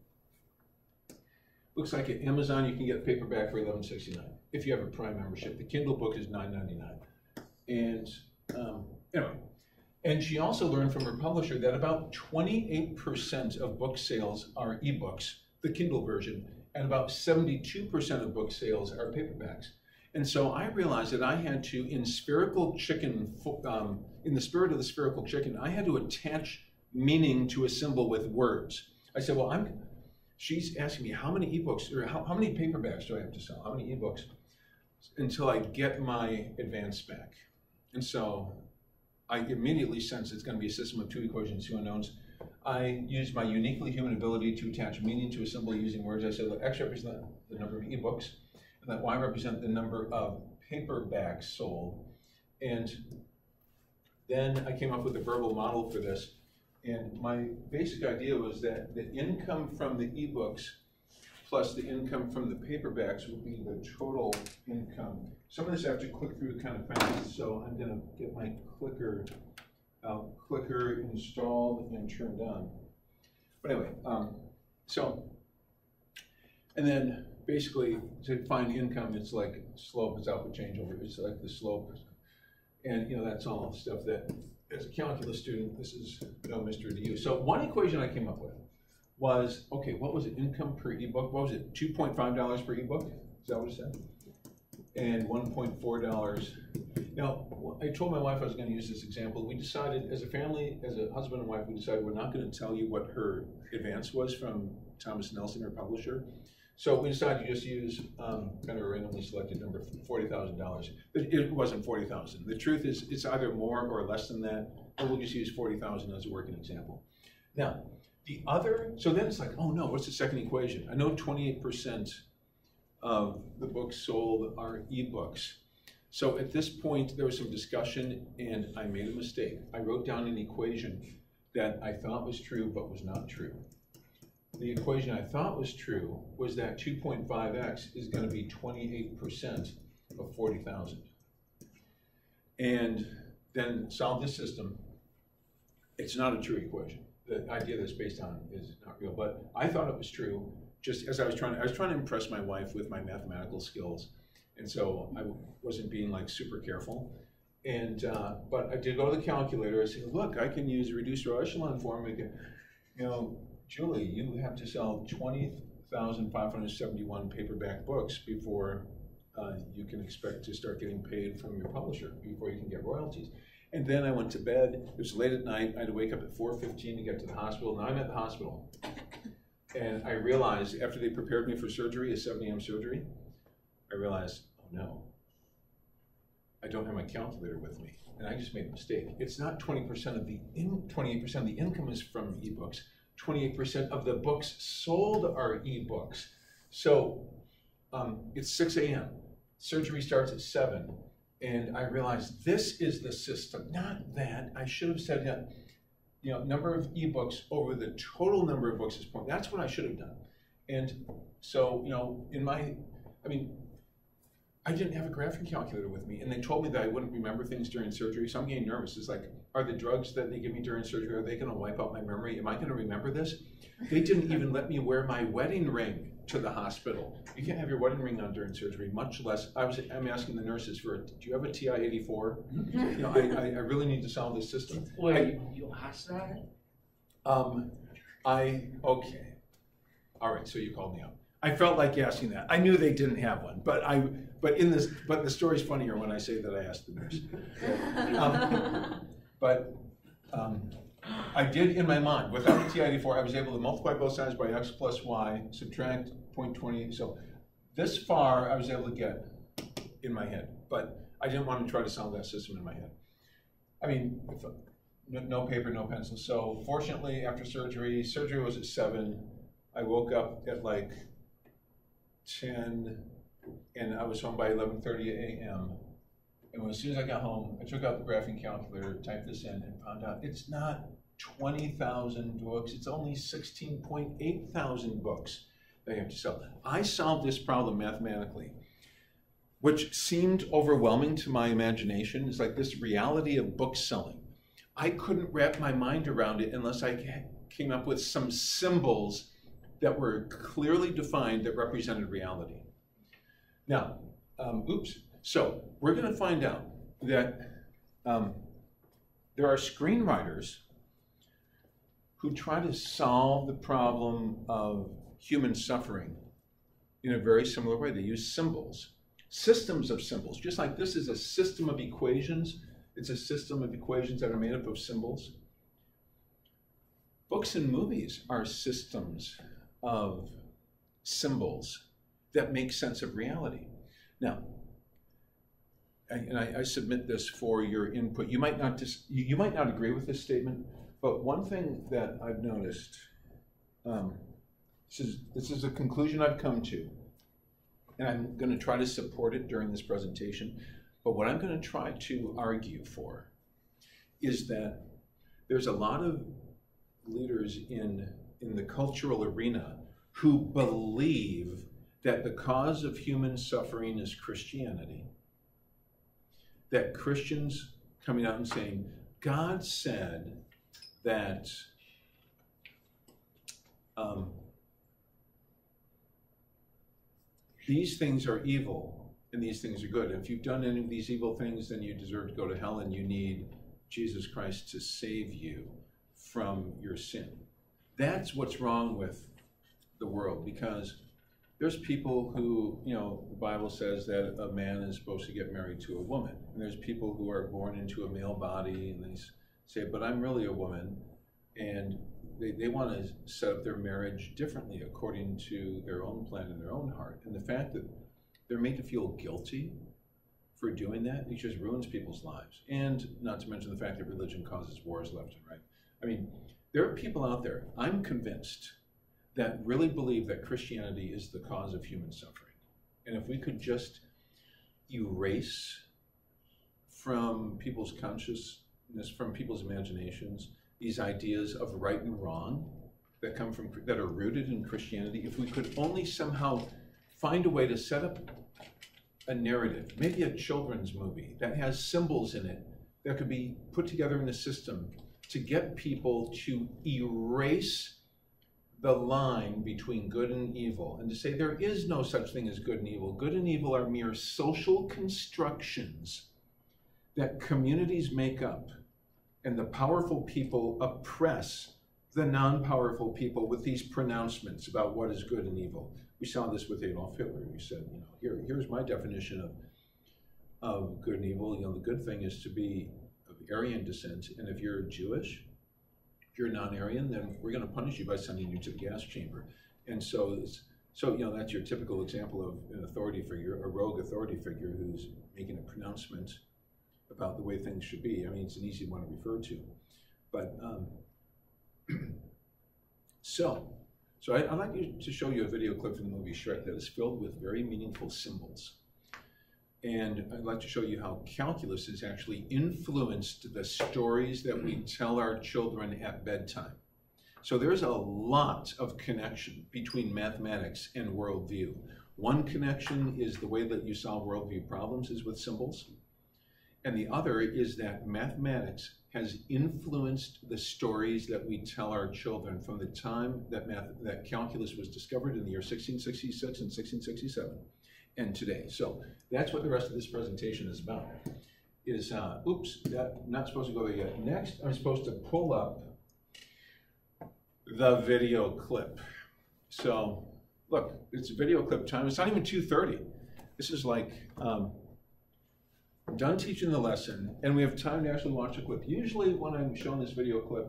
Looks like at Amazon, you can get paperback for $11.69 if you have a Prime membership. The Kindle book is $9.99. And anyway, and she also learned from her publisher that about 28% of book sales are ebooks, the Kindle version, and about 72% of book sales are paperbacks. And so I realized that I had to, in the spirit of the spherical chicken, I had to attach meaning to a symbol with words. I said, well, she's asking me how many ebooks, or how many paperbacks do I have to sell? How many ebooks? Until I get my advance back. And so I immediately sense it's going to be a system of two equations, two unknowns. I used my uniquely human ability to attach meaning to a symbol using words. I said, let X represent the number of ebooks, and let Y represent the number of paperbacks sold. And then I came up with a verbal model for this. And my basic idea was that the income from the ebooks plus the income from the paperbacks would be the total income. Some of this I have to click through kind of fast, so I'm going to get my clicker installed and turned on. But anyway, and then basically to find income, it's like slope is output changeover. It's like the slope, and that's all stuff that, as a calculus student, this is no mystery to you. So one equation I came up with was, okay, what was it, income per ebook? What was it, $2.5 per ebook? Is that what it said? And $1.4. Now, I told my wife I was going to use this example. We decided, as a family, as a husband and wife, we decided we're not going to tell you what her advance was from Thomas Nelson, her publisher. So we decided to just use kind of a randomly selected number, $40,000. It wasn't $40,000. The truth is, it's either more or less than that, or we'll just use $40,000 as a working example. Now, so then it's like, oh no, what's the second equation? I know 28% of the books sold are ebooks. So at this point, there was some discussion, and I made a mistake. I wrote down an equation that I thought was true, but was not true. The equation I thought was true was that 2.5x is going to be 28% of 40,000. And then solve this system. It's not a true equation. The idea that's based on is not real, but I thought it was true. Just as I was trying to impress my wife with my mathematical skills, and so I wasn't being like super careful. And but I did go to the calculator. I said, look, I can use a reduced row echelon form. I can, Julie, you have to sell 20,571 paperback books before you can expect to start getting paid from your publisher, before you can get royalties. And then I went to bed. It was late at night. I had to wake up at 4:15 to get to the hospital. Now I'm at the hospital. And I realized, after they prepared me for surgery, a 7 a.m. surgery, I realized, oh no, I don't have my calculator with me. And I just made a mistake. It's not 28% of the income is from ebooks. 28% of the books sold are ebooks. So it's 6 a.m. Surgery starts at 7. And I realized this is the system, not that. I should have said that, number of ebooks over the total number of books is point. That's what I should have done. And so, I didn't have a graphing calculator with me, and they told me that I wouldn't remember things during surgery, so I'm getting nervous. It's like, are the drugs that they give me during surgery, are they going to wipe out my memory? Am I going to remember this? They didn't even let me wear my wedding ring to the hospital. You can't have your wedding ring on during surgery, much less, I'm asking the nurses do you have a TI-84? I really need to solve this system. Wait, you asked that? Okay. All right, so you called me out. I felt like asking that. I knew they didn't have one, but the story's funnier when I say that I asked the nurse. I did in my mind, without the TI-84, I was able to multiply both sides by x plus y, subtract 0.20. So this far, I was able to get in my head, but I didn't want to try to solve that system in my head. I mean, no paper, no pencil. So fortunately, after surgery was at 7. I woke up at like 10, and I was home by 11:30 a.m. And as soon as I got home, I took out the graphing calculator, typed this in, and found out it's not 20,000 books, it's only 16.8 thousand books they have to sell. I solved this problem mathematically, which seemed overwhelming to my imagination. It's like this reality of book selling. I couldn't wrap my mind around it unless I came up with some symbols that were clearly defined that represented reality. Now, so we're going to find out that there are screenwriters who try to solve the problem of human suffering in a very similar way. They use symbols, systems of symbols. Just like this is a system of equations, it's a system of equations that are made up of symbols. Books and movies are systems of symbols that make sense of reality. Now, and I submit this for your input. You might not agree with this statement, but one thing that I've noticed, this is a conclusion I've come to, and I'm going to try to support it during this presentation. But what I'm going to try to argue for is that there's a lot of leaders in the cultural arena who believe that the cause of human suffering is Christianity. That Christians coming out and saying, God said that these things are evil and these things are good. And if you've done any of these evil things, then you deserve to go to hell and you need Jesus Christ to save you from your sin. That's what's wrong with the world, because there's people who, the Bible says that a man is supposed to get married to a woman. And there's people who are born into a male body and they say, but I'm really a woman. And they want to set up their marriage differently according to their own plan and their own heart. And the fact that they're made to feel guilty for doing that, it just ruins people's lives. And not to mention the fact that religion causes wars left and right. I mean, there are people out there, I'm convinced, that really believe that Christianity is the cause of human suffering. And if we could just erase from people's consciousness, from people's imaginations, these ideas of right and wrong that are rooted in Christianity, if we could only somehow find a way to set up a narrative, maybe a children's movie that has symbols in it that could be put together in a system to get people to erase the line between good and evil, and to say there is no such thing as good and evil. Good and evil are mere social constructions that communities make up, and the powerful people oppress the non-powerful people with these pronouncements about what is good and evil. We saw this with Adolf Hitler. He said, here's my definition of good and evil. The good thing is to be of Aryan descent, and if you're Jewish, if you're non-Aryan, then we're going to punish you by sending you to the gas chamber. And so that's your typical example of an authority figure, a rogue authority figure who's making a pronouncement about the way things should be. I mean, it's an easy one to refer to. But so I'd like to show you a video clip from the movie Shrek that is filled with very meaningful symbols. And I'd like to show you how calculus has actually influenced the stories that we tell our children at bedtime. So there's a lot of connection between mathematics and worldview. One connection is the way that you solve worldview problems is with symbols. And the other is that mathematics has influenced the stories that we tell our children from the time that calculus was discovered in the year 1666 and 1667. And today. So that's what the rest of this presentation is about. Not supposed to go there yet. Next, I'm supposed to pull up the video clip. So look, it's video clip time. It's not even 2:30. This is like, done teaching the lesson, and we have time to actually watch a clip. Usually when I'm showing this video clip,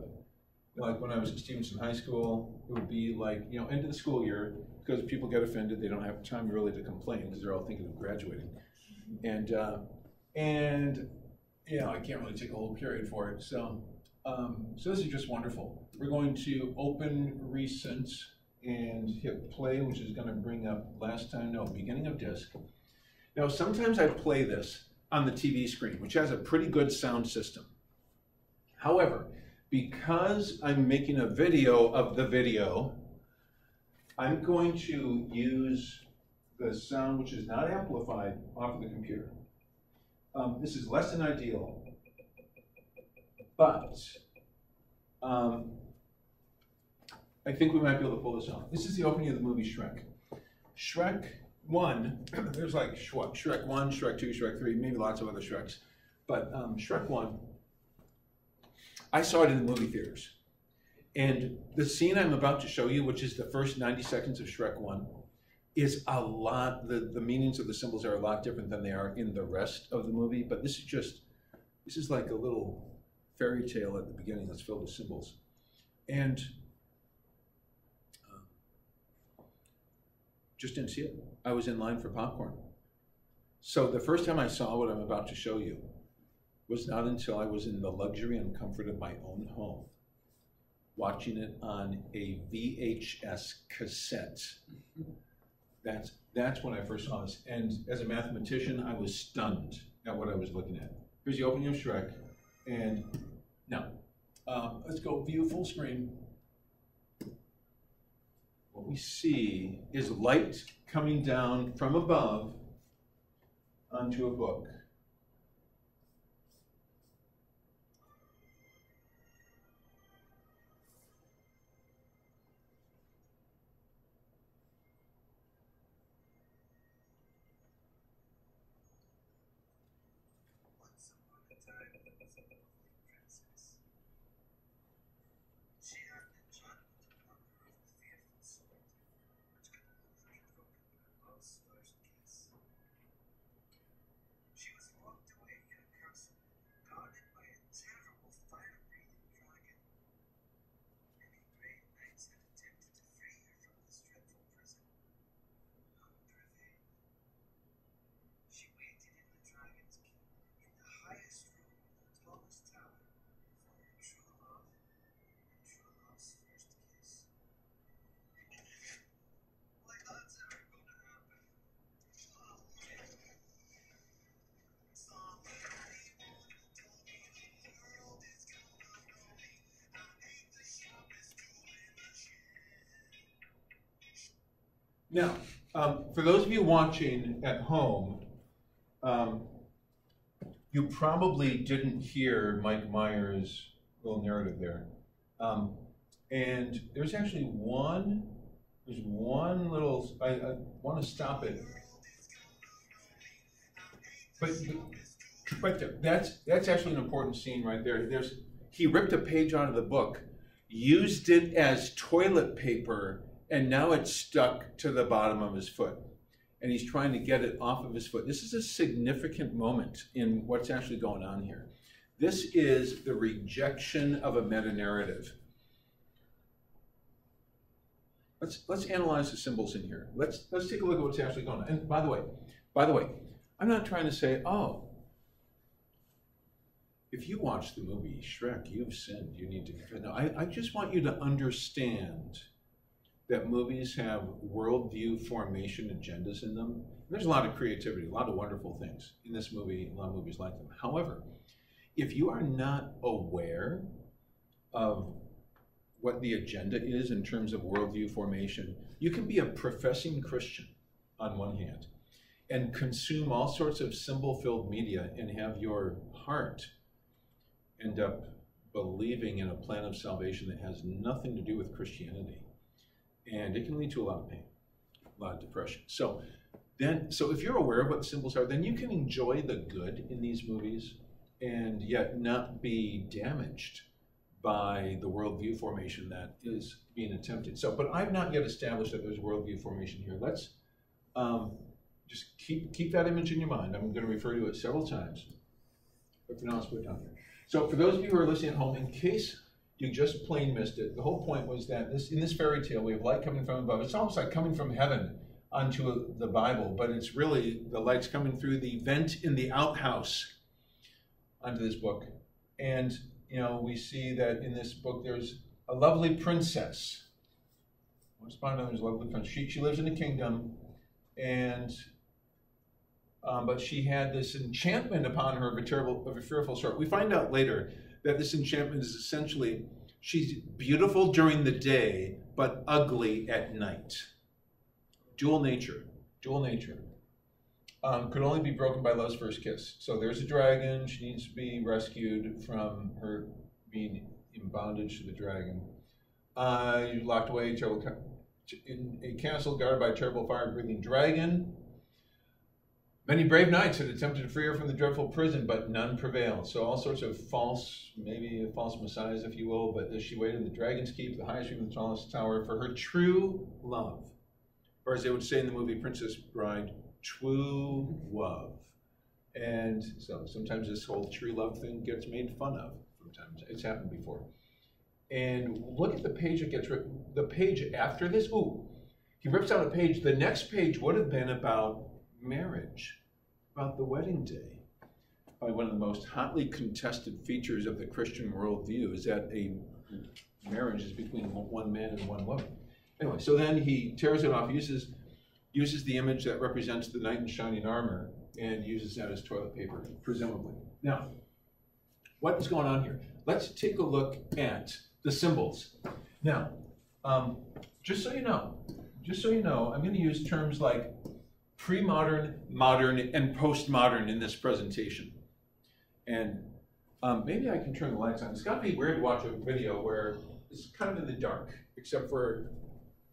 Like when I was at Stevenson High School, it would be like, you know, end of the school year, because people get offended, they don't have time really to complain because they're all thinking of graduating. And you know, I can't really take a whole period for it. So, so this is just wonderful. We're going to open recent and hit play, which is going to bring up beginning of disk. Now, sometimes I play this on the TV screen, which has a pretty good sound system. However, because I'm making a video of the video, I'm going to use the sound which is not amplified off of the computer. This is less than ideal, but I think we might be able to pull this off. This is the opening of the movie Shrek. Shrek 1, there's like Shrek 1, Shrek 2, Shrek 3, maybe lots of other Shreks. But Shrek 1, I saw it in the movie theaters. And the scene I'm about to show you, which is the first 90 seconds of Shrek 1, is a lot, the meanings of the symbols are a lot different than they are in the rest of the movie. But this is like a little fairy tale at the beginning that's filled with symbols. And just didn't see it. I was in line for popcorn. So the first time I saw what I'm about to show you was not until I was in the luxury and comfort of my own home, watching it on a VHS cassette. That's when I first saw this. And as a mathematician, I was stunned at what I was looking at. Here's the opening of Shrek. And now, let's go view full screen. What we see is light coming down from above onto a book. Once upon a time, there was a lovely princess. She had been charmed with a fearful sword, which could only be broken by love's first kiss. She was locked away in a castle, guarded by a terrible fire-breathing dragon. Many brave knights had attempted to free her from this dreadful prison. None prevailed. She waited in the dragon's keep, in the highest room of the tallest tower, for her true love and true love's first kiss. Like that's ever gonna happen. Oh, man. Somebody wanna tell me the world is gonna know me. I ain't the sharpest tool in the shed. Now, for those of you watching at home, you probably didn't hear Mike Myers' little narrative there. And there's actually one little, I want to stop it. But right there, that's actually an important scene right there. He ripped a page out of the book, used it as toilet paper, and now it's stuck to the bottom of his foot. And he's trying to get it off of his foot. This is a significant moment in what's actually going on here. This is the rejection of a meta-narrative. Let's analyze the symbols in here. Let's take a look at what's actually going on. And by the way, I'm not trying to say, oh, if you watch the movie Shrek, you've sinned, you need to confess. No, I just want you to understand that movies have worldview formation agendas in them. There's a lot of creativity, a lot of wonderful things in this movie, a lot of movies like them. However, if you are not aware of what the agenda is in terms of worldview formation, you can be a professing Christian on one hand and consume all sorts of symbol-filled media and have your heart end up believing in a plan of salvation that has nothing to do with Christianity. And it can lead to a lot of pain, a lot of depression. So if you're aware of what the symbols are, then you can enjoy the good in these movies and yet not be damaged by the worldview formation that is being attempted. So, but I've not yet established that there's worldview formation here. Let's just keep that image in your mind. I'm going to refer to it several times. But for now, let's put it down here. So for those of you who are listening at home, in case You just plain missed it. The whole point was that in this fairy tale, we have light coming from above. It's almost like coming from heaven onto the Bible, but it's really the light's coming through the vent in the outhouse onto this book. And, you know, we see that in this book there's a lovely princess. Once upon a time, there's a lovely princess. She lives in a kingdom, and but she had this enchantment upon her of a fearful sort. We find out later that this enchantment is essentially she's beautiful during the day, but ugly at night. Dual nature. Could only be broken by love's first kiss. So there's a dragon. She needs to be rescued from her being in bondage to the dragon. You're locked away in a castle guarded by a terrible fire-breathing dragon. Many brave knights had attempted to free her from the dreadful prison, but none prevailed. So all sorts of maybe false messiahs, if you will, but as she waited in the dragon's keep, the highest room of the tallest tower, for her true love. Or as they would say in the movie Princess Bride, true love. And so sometimes this whole true love thing gets made fun of. Sometimes it's happened before. And look at the page that gets written. The page after this, he rips out a page. The next page would have been about marriage, about the wedding day. Probably one of the most hotly contested features of the Christian worldview is that a marriage is between one man and one woman. Anyway, so then he tears it off, uses the image that represents the knight in shining armor, and uses that as toilet paper, presumably. Now, what is going on here? Let's take a look at the symbols. Now, just so you know, I'm going to use terms like pre-modern, modern, and postmodern in this presentation. And maybe I can turn the lights on. It's got to be weird to watch a video where it's kind of in the dark, except for,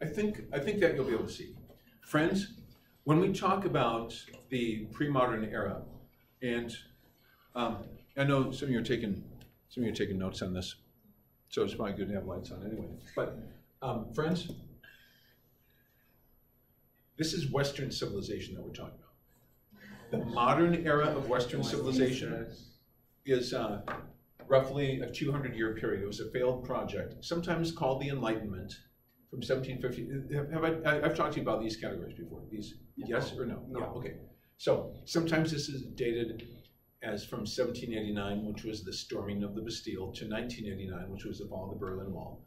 I think that you'll be able to see. Friends, when we talk about the pre-modern era, and I know some of you are taking notes on this, so it's probably good to have lights on anyway. But friends, this is Western civilization that we're talking about. The modern era of Western civilization is roughly a 200-year period. It was a failed project, sometimes called the Enlightenment, from 1750. I've talked to you about these categories before. These, yes or no? No. Yeah, okay. So sometimes this is dated as from 1789, which was the storming of the Bastille, to 1989, which was the fall of the Berlin Wall.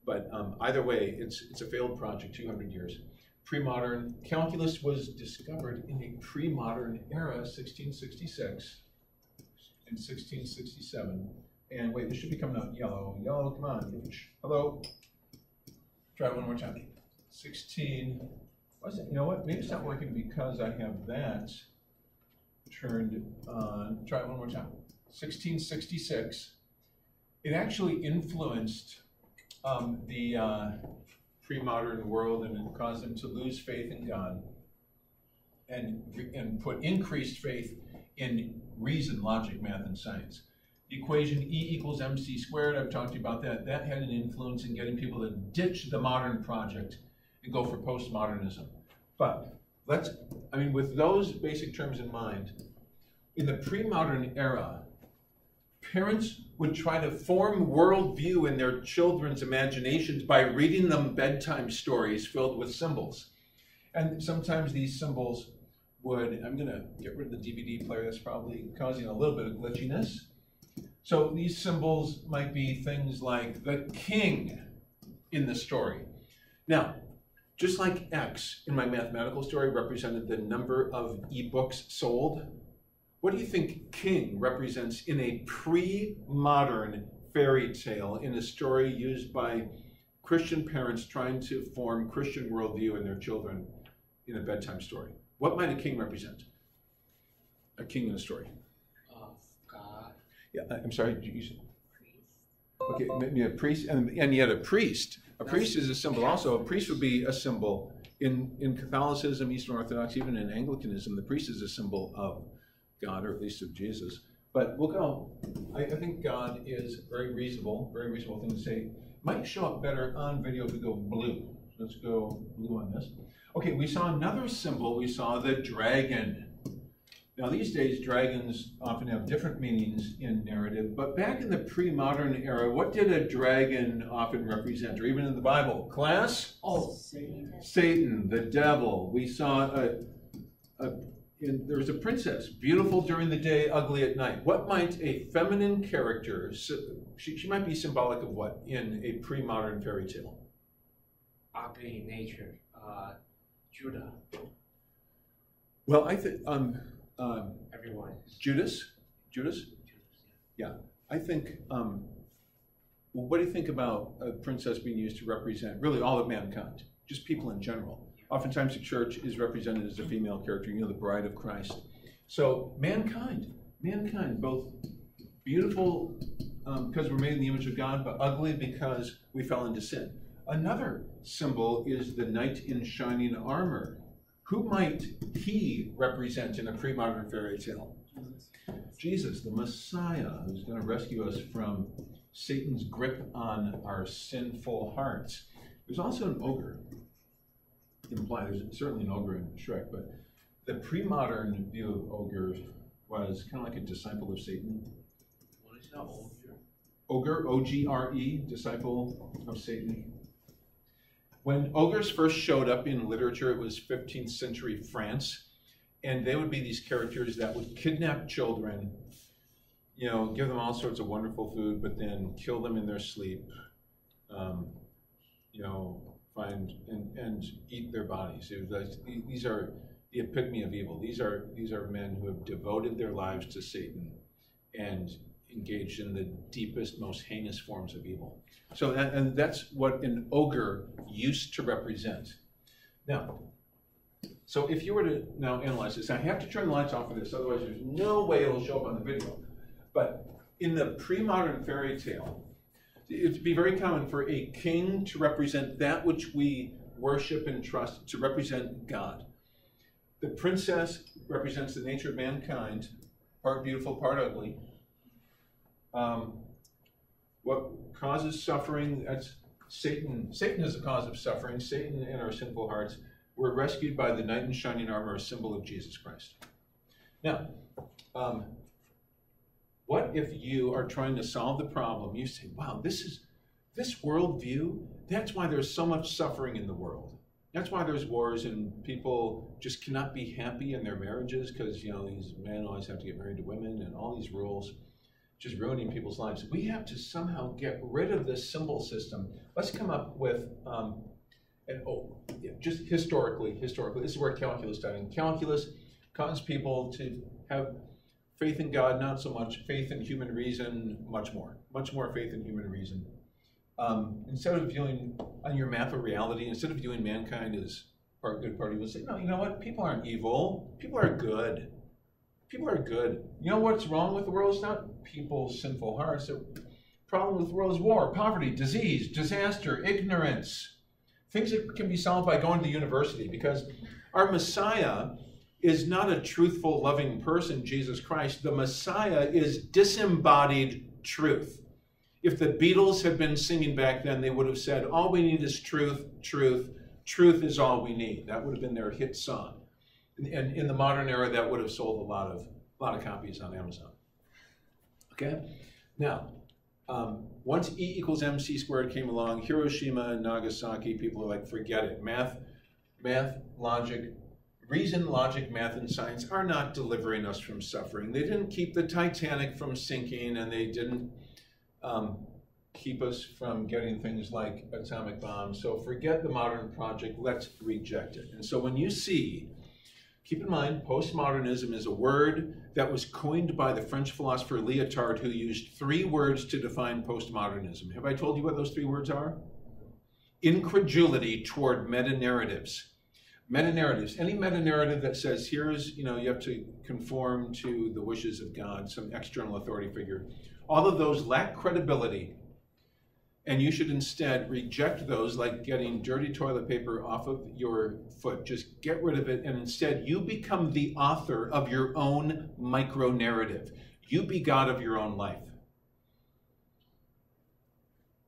But either way, it's a failed project, 200 years. Pre-modern. Calculus was discovered in a pre-modern era, 1666 and 1667. And wait, this should be coming out yellow. Yellow, come on. Hello. Try it one more time. 16. Was it? You know what? Maybe it's not working because I have that turned on. Try it one more time. 1666. It actually influenced the pre-modern world, and it caused them to lose faith in God and put increased faith in reason, logic, math, and science. The equation E = mc squared, I've talked to you about that. That had an influence in getting people to ditch the modern project and go for postmodernism. But with those basic terms in mind, in the pre-modern era, parents would try to form worldview in their children's imaginations by reading them bedtime stories filled with symbols. And sometimes these symbols would, I'm going to get rid of the DVD player, that's probably causing a little bit of glitchiness. So these symbols might be things like the king in the story. Now, just like X in my mathematical story represented the number of ebooks sold, what do you think king represents in a pre-modern fairy tale, in a story used by Christian parents trying to form Christian worldview in their children in a bedtime story? What might a king represent? A king in a story. God. Yeah, I'm sorry, did you say? Okay, maybe a priest, and yet a priest. A priest is a symbol also. A priest would be a symbol in Catholicism, Eastern Orthodox, even in Anglicanism. The priest is a symbol of God, or at least of Jesus. But we'll go. I think God is very reasonable thing to say. Might show up better on video if we go blue. Let's go blue on this. Okay, we saw another symbol. We saw the dragon. Now these days, dragons often have different meanings in narrative, but back in the pre-modern era, what did a dragon often represent, or even in the Bible? Class? Oh, Satan, the devil. We saw there was a princess, beautiful during the day, ugly at night. What might a feminine character, she might be symbolic of what in a pre-modern fairy tale? ugly in nature. Judah. Well, I think Everyone. Judas. Yeah, I think. Well, what do you think about a princess being used to represent really all of mankind, just people in general? Oftentimes, the church is represented as a female character. You know, the bride of Christ. So, mankind, both beautiful because we're made in the image of God, but ugly because we fell into sin. Another symbol is the knight in shining armor. Who might he represent in a pre-modern fairy tale? Jesus, the Messiah, who's going to rescue us from Satan's grip on our sinful hearts. There's also an ogre implied. There's certainly an ogre in Shrek, but the pre-modern view of ogre was kind of like a disciple of Satan. What is that ogre? Ogre, O-G-R-E, disciple of Satan. When ogres first showed up in literature, it was 15th century France, and they would be these characters that would kidnap children, you know, give them all sorts of wonderful food, but then kill them in their sleep, you know, find and eat their bodies. It was like, these are the epitome of evil. These are men who have devoted their lives to Satan and engaged in the deepest, most heinous forms of evil. So, and that's what an ogre used to represent. Now, so if you were to now analyze this, I have to turn the lights off for this, otherwise there's no way it'll show up on the video. But in the pre-modern fairy tale, it'd be very common for a king to represent that which we worship and trust, to represent God. The princess represents the nature of mankind, part beautiful, part ugly. What causes suffering? That's Satan. Satan is the cause of suffering. Satan and our sinful hearts were rescued by the knight in shining armor, a symbol of Jesus Christ. Now, what if you are trying to solve the problem? You say, wow, this worldview, that's why there's so much suffering in the world. That's why there's wars and people just cannot be happy in their marriages because, you know, these men always have to get married to women and all these rules. Just ruining people's lives. We have to somehow get rid of this symbol system. Let's come up with, just historically, this is where calculus started. Calculus caused people to have faith in God, not so much faith in human reason, much more faith in human reason. Instead of viewing on your map of reality, instead of viewing mankind as part good, part evil, say, no, you know what? People aren't evil. People are good. People are good. You know what's wrong with the world? It's not people's sinful hearts. The problem with the world is war, poverty, disease, disaster, ignorance. Things that can be solved by going to the university, because our Messiah is not a truthful, loving person, Jesus Christ. The Messiah is disembodied truth. If the Beatles had been singing back then, they would have said, all we need is truth, truth, truth is all we need. That would have been their hit song. And in the modern era, that would have sold a lot of copies on Amazon. Okay? Now, once E equals MC squared came along, Hiroshima and Nagasaki, people are like, forget it. Math, logic, reason, logic, math, and science are not delivering us from suffering. They didn't keep the Titanic from sinking, and they didn't keep us from getting things like atomic bombs. So forget the modern project. Let's reject it. And so when you see, keep in mind, postmodernism is a word that was coined by the French philosopher Lyotard, who used 3 words to define postmodernism. Have I told you what those 3 words are? Incredulity toward meta-narratives. Meta-narratives, any meta-narrative that says, here's, you have to conform to the wishes of God, some external authority figure. All of those lack credibility, and you should instead reject those, like getting dirty toilet paper off of your foot. Just get rid of it, and instead you become the author of your own micro-narrative. You be God of your own life.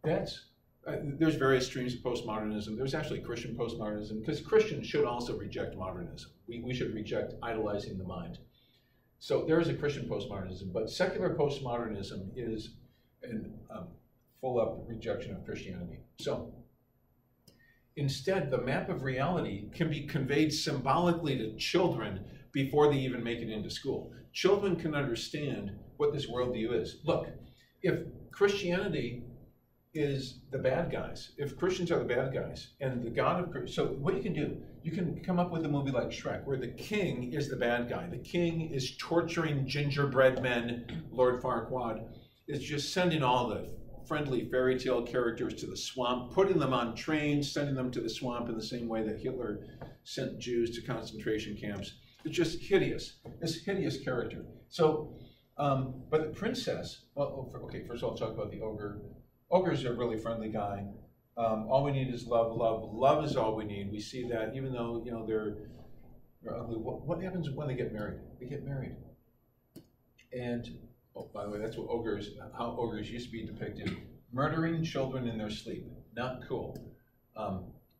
There's various streams of postmodernism. There's actually Christian postmodernism, because Christians should also reject modernism. We should reject idolizing the mind. So there is a Christian postmodernism, but secular postmodernism is a full-up rejection of Christianity. So instead, the map of reality can be conveyed symbolically to children before they even make it into school. Children can understand what this worldview is. Look, if Christianity is the bad guys, if Christians are the bad guys, and the God of... So what you can do, you can come up with a movie like Shrek, where the king is the bad guy. The king is torturing gingerbread men. Lord Farquaad is just sending all the friendly fairy tale characters to the swamp, putting them on trains, sending them to the swamp in the same way that Hitler sent Jews to concentration camps. It's just hideous. This hideous character. So, but the princess, well, okay, first of all, I'll talk about the ogre. Ogre's a really friendly guy. All we need is love, love. Love is all we need. We see that even though, you know, they're ugly. What happens when they get married? They get married. And, oh, by the way, that's what how ogres used to be depicted. Murdering children in their sleep. Not cool.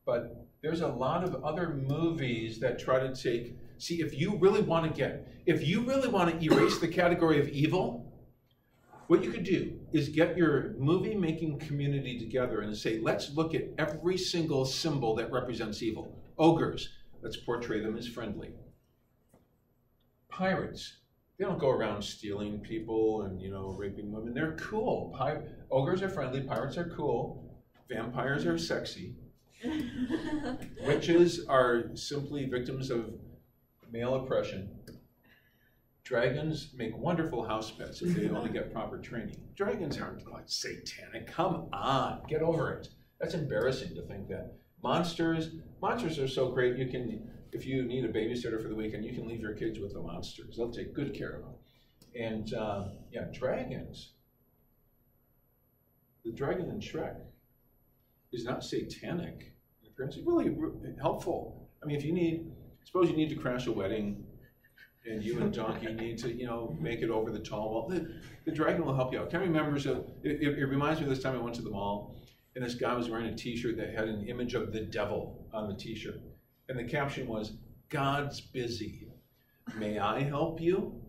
But there's a lot of other movies that try to take, see, if you really want to erase the category of evil, what you could do is get your movie-making community together and say, let's look at every single symbol that represents evil. Ogres, let's portray them as friendly. Pirates, they don't go around stealing people and, you know, raping women. They're cool. Ogres are friendly, pirates are cool, vampires are sexy. Witches are simply victims of male oppression. Dragons make wonderful house pets if they only get proper training. Dragons aren't like satanic. Come on, get over it. That's embarrassing to think that. Monsters are so great. You can, if you need a babysitter for the weekend, you can leave your kids with the monsters. They'll take good care of them. And yeah, dragons. The dragon in Shrek is not satanic. It's really helpful. I mean, suppose you need to crash a wedding, and you and Donkey need to, you know, make it over the tall wall. The dragon will help you out. Can I remember, so it reminds me of this time I went to the mall, and this guy was wearing a t-shirt that had an image of the devil on the t-shirt. And the caption was, "God's busy. May I help you?"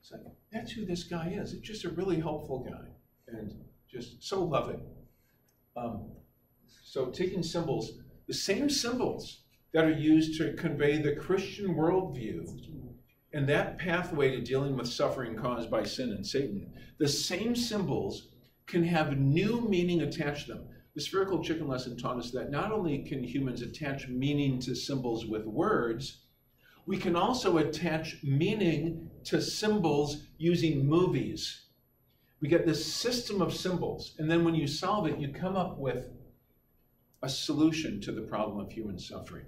It's like, that's who this guy is. It's just a really helpful guy, and just so loving. So taking symbols, the same symbols that are used to convey the Christian worldview and that pathway to dealing with suffering caused by sin and Satan, the same symbols can have new meaning attached to them. The spherical chicken lesson taught us that not only can humans attach meaning to symbols with words, we can also attach meaning to symbols using movies. We get this system of symbols, and then when you solve it, you come up with a solution to the problem of human suffering.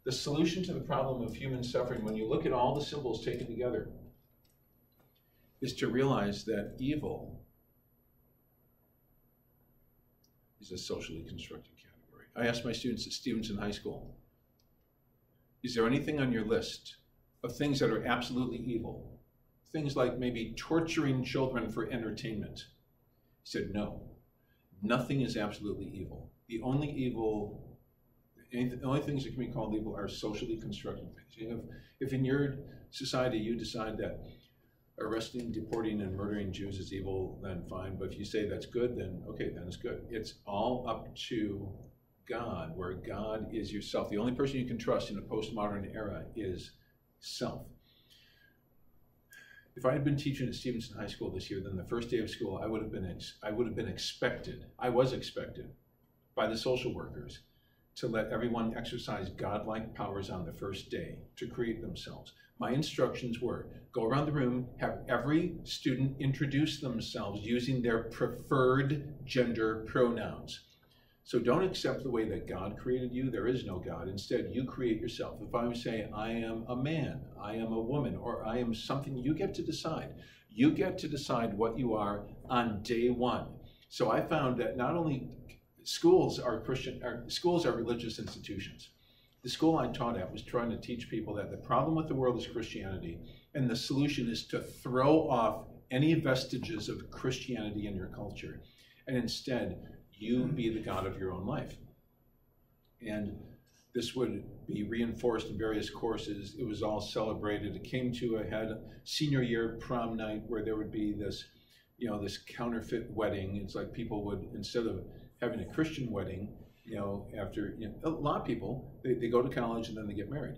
The solution to the problem of human suffering, when you look at all the symbols taken together, is to realize that evil is a socially constructed category. I asked my students at Stevenson High School, is there anything on your list of things that are absolutely evil? Things like maybe torturing children for entertainment. He said, no, nothing is absolutely evil. The only things that can be called evil are socially constructed things. If in your society you decide that arresting, deporting, and murdering Jews is evil, then fine. But if you say that's good, then okay, then it's good. It's all up to God, where God is yourself. The only person you can trust in a postmodern era is self. If I had been teaching at Stevenson High School this year, then the first day of school, I was expected by the social workers to let everyone exercise godlike powers on the first day to create themselves. My instructions were, go around the room, have every student introduce themselves using their preferred gender pronouns. So don't accept the way that God created you. There is no God. Instead, you create yourself. If I would say, I am a man, I am a woman, or I am something, you get to decide. You get to decide what you are on day one. So I found that not only schools are schools are religious institutions. The school I taught at was trying to teach people that the problem with the world is Christianity, and the solution is to throw off any vestiges of Christianity in your culture, and instead, you be the God of your own life. And This would be reinforced in various courses. It was all celebrated. It came to a head senior year prom night where there would be this, this counterfeit wedding. It's like people would, instead of having a Christian wedding, after, a lot of people, they go to college and then they get married.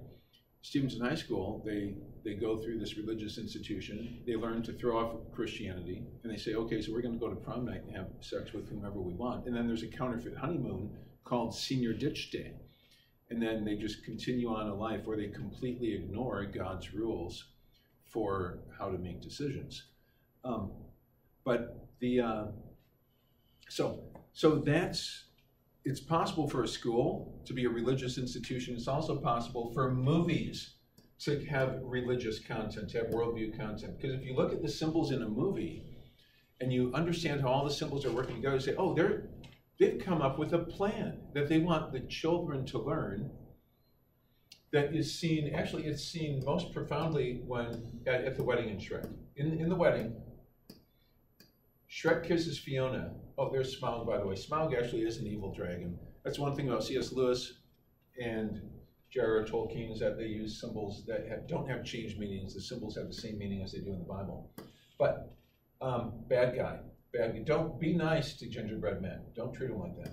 Students in high school, they go through this religious institution, they learn to throw off Christianity, and they say, okay, so we're going to go to prom night and have sex with whomever we want. And then there's a counterfeit honeymoon called senior ditch day. And then they just continue on a life where they completely ignore God's rules for how to make decisions. So it's possible for a school to be a religious institution. It's also possible for movies to have religious content, to have worldview content. Because if you look at the symbols in a movie and you understand how all the symbols are working together, you say, oh, they've come up with a plan that they want the children to learn that is seen, actually it's seen most profoundly when at the wedding in Shrek. In the wedding, Shrek kisses Fiona. Oh, there's Smaug, by the way. Smaug actually is an evil dragon. That's one thing about C.S. Lewis and J.R.R. Tolkien is that they use symbols that don't have changed meanings. The symbols have the same meaning as they do in the Bible. But bad guy. Don't be nice to gingerbread men. Don't treat them like that.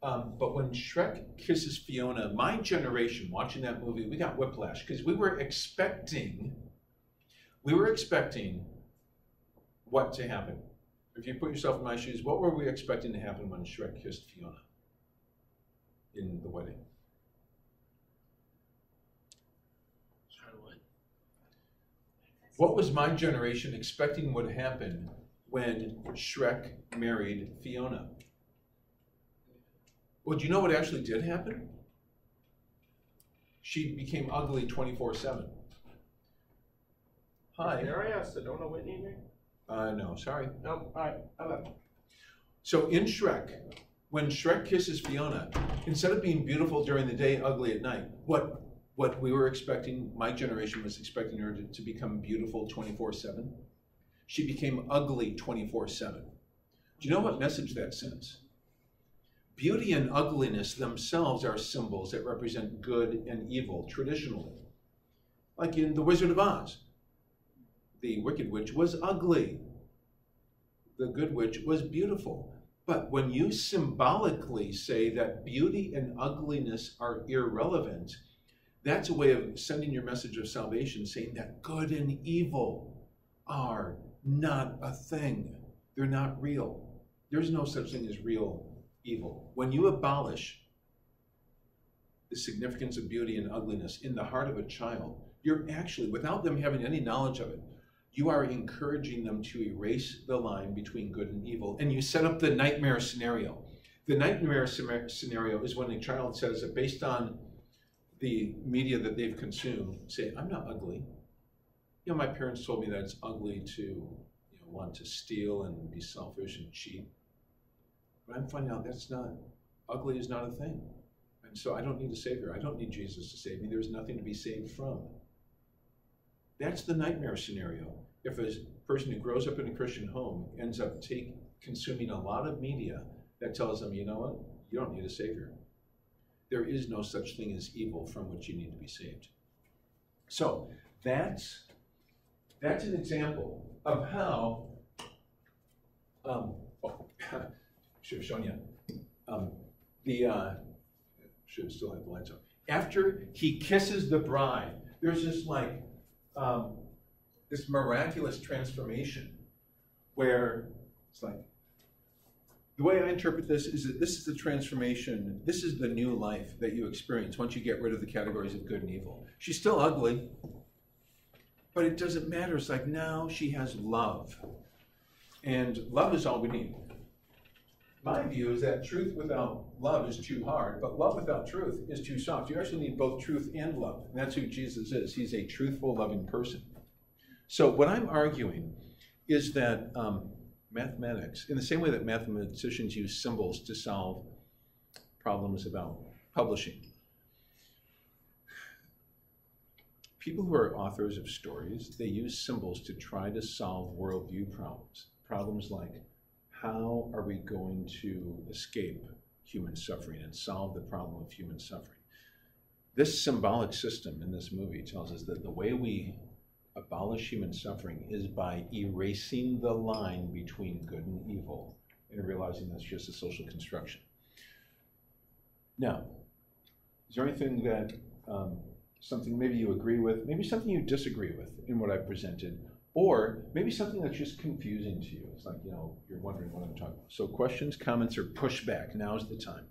But when Shrek kisses Fiona, my generation watching that movie, we got whiplash because we were expecting what to happen. If you put yourself in my shoes, what were we expecting to happen when Shrek kissed Fiona in the wedding? What was my generation expecting would happen when Shrek married Fiona? Well, do you know what actually did happen? She became ugly 24/7. Hi. Dare I ask Sedona Whitney here? No, sorry. No, all right, I left. So in Shrek, when Shrek kisses Fiona, instead of being beautiful during the day, ugly at night, what we were expecting, my generation was expecting her to become beautiful 24/7. She became ugly 24/7. Do you know what message that sends? Beauty and ugliness themselves are symbols that represent good and evil traditionally. Like in The Wizard of Oz, the Wicked Witch was ugly. The Good Witch was beautiful. But when you symbolically say that beauty and ugliness are irrelevant, that's a way of sending your message of salvation, saying that good and evil are not a thing. They're not real. There's no such thing as real evil. When you abolish the significance of beauty and ugliness in the heart of a child, you're actually, without them having any knowledge of it, you are encouraging them to erase the line between good and evil. And you set up the nightmare scenario. The nightmare scenario is when a child says that based on the media that they've consumed, say, I'm not ugly. My parents told me that it's ugly to want to steal and be selfish and cheat. But I'm finding out that's not, ugly is not a thing. And so I don't need a savior. I don't need Jesus to save me. There's nothing to be saved from. That's the nightmare scenario. If a person who grows up in a Christian home ends up consuming a lot of media that tells them, you know what, you don't need a savior. There is no such thing as evil from which you need to be saved. So that's an example of how, should have shown you, should have still had the lights on. After he kisses the bride, there's this this miraculous transformation where it's like, the way I interpret this is that this is the transformation, this is the new life that you experience once you get rid of the categories of good and evil. She's still ugly, but it doesn't matter. It's like now she has love. And love is all we need. My view is that truth without love is too hard, but love without truth is too soft. You actually need both truth and love. And that's who Jesus is. He's a truthful, loving person. So what I'm arguing is that mathematics, in the same way that mathematicians use symbols to solve problems about publishing, people who are authors of stories, they use symbols to try to solve worldview problems. Problems like, how are we going to escape human suffering and solve the problem of human suffering? This symbolic system in this movie tells us that the way we abolish human suffering is by erasing the line between good and evil and realizing that's just a social construction. Now, is there anything that, something maybe you agree with, maybe something you disagree with in what I presented, or maybe something that's just confusing to you? It's like, you know, you're wondering what I'm talking about. So questions, comments, or pushback, now's the time.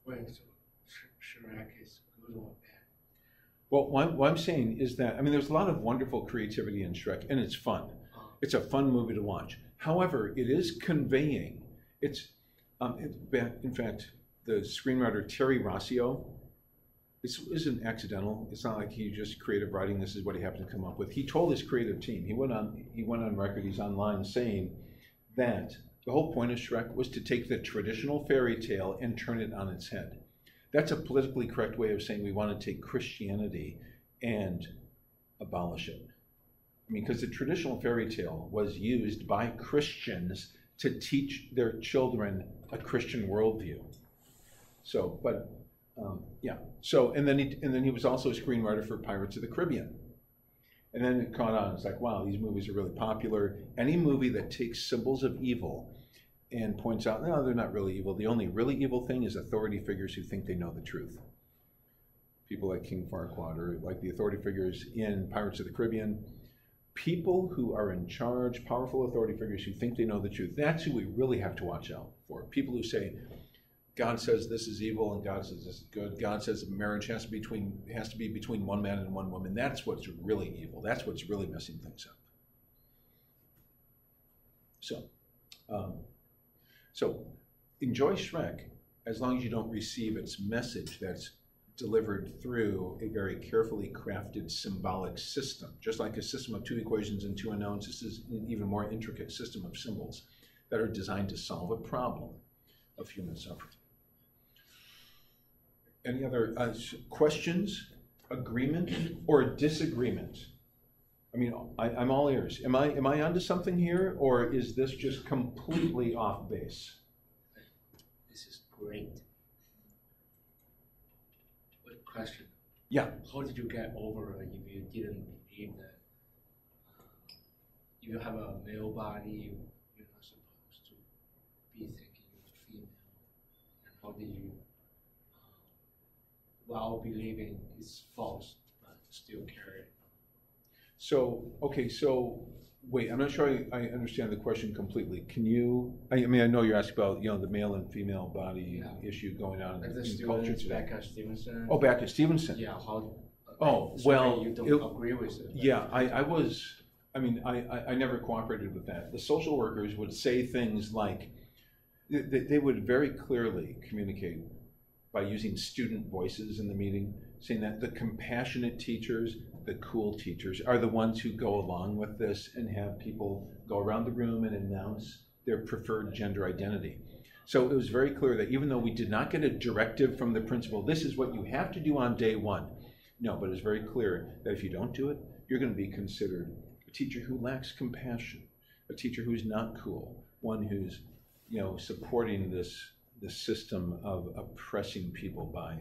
Wait, so Shrek is good or bad? Well, what I'm saying is that, I mean, there's a lot of wonderful creativity in Shrek, and it's fun. It's a fun movie to watch. However, it is conveying, in fact, the screenwriter Terry Rossio, this isn't accidental. It's not like he just creative writing, this is what he happened to come up with. He told his creative team, he went on record, he's online saying that the whole point of Shrek was to take the traditional fairy tale and turn it on its head. That's a politically correct way of saying we want to take Christianity and abolish it. I mean, because the traditional fairy tale was used by Christians to teach their children a Christian worldview. So, but yeah. So, and then he was also a screenwriter for Pirates of the Caribbean. And then it caught on. It's like, wow, these movies are really popular. Any movie that takes symbols of evil and points out, no, they're not really evil. The only really evil thing is authority figures who think they know the truth. People like King Farquaad, or like the authority figures in Pirates of the Caribbean. People who are in charge, powerful authority figures who think they know the truth. That's who we really have to watch out for. People who say, God says this is evil and God says this is good. God says marriage has to be between one man and one woman. That's what's really evil. That's what's really messing things up. So enjoy Shrek as long as you don't receive its message that's delivered through a very carefully crafted symbolic system. Just like a system of two equations and two unknowns, this is an even more intricate system of symbols that are designed to solve a problem of human suffering. Any other questions, agreement, or disagreement? I mean, I'm all ears. Am I onto something here, or is this just completely off base? This is great. Good question. Yeah. How did you get over it if you didn't believe that if you have a male body, you're not supposed to be thinking you're female? And how did you, while believing it's false, but still carry it? So, okay, so wait, I'm not sure I understand the question completely. Can you, I mean, I know you're asking about, the male and female body issue going on in culture today. Back at Stevenson. Oh, back at Stevenson. Yeah, how? Oh, so well, you don't agree with it. Yeah, I never cooperated with that. The social workers would say things like, they would very clearly communicate by using student voices in the meeting, saying that the compassionate teachers, the cool teachers, are the ones who go along with this and have people go around the room and announce their preferred gender identity. So it was very clear that even though we did not get a directive from the principal, this is what you have to do on day one. No, but it's very clear that if you don't do it, you're going to be considered a teacher who lacks compassion, a teacher who's not cool, one who's, supporting this system of oppressing people by,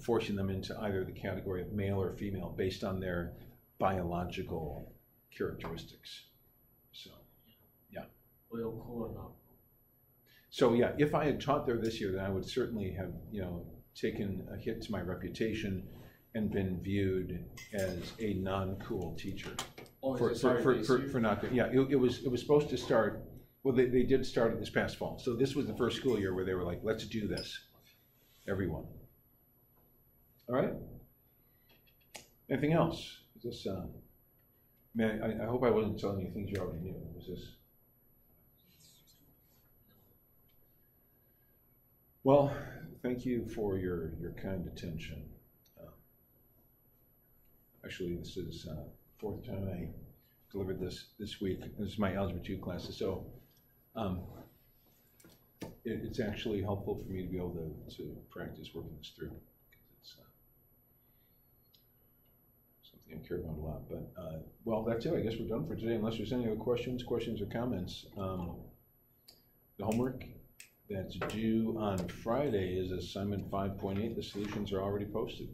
forcing them into either the category of male or female based on their biological characteristics. So, yeah. Well, cool or not? So, yeah, if I had taught there this year, then I would certainly have, taken a hit to my reputation and been viewed as a non-cool teacher. Oh, for not good. Yeah, it was supposed to start. Well, they did start it this past fall. So this was the first school year where they were like, let's do this, everyone. All right? Anything else? Is this, I hope I wasn't telling you things you already knew. Was this? Well, thank you for your kind attention. Actually, this is fourth time I delivered this week. This is my Algebra 2 classes. So it's actually helpful for me to be able to practice working this through. It's something I care about a lot. But, well, that's it. I guess we're done for today, unless there's any other questions or comments. The homework that's due on Friday is assignment 5.8. The solutions are already posted.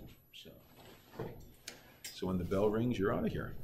So when the bell rings, you're out of here.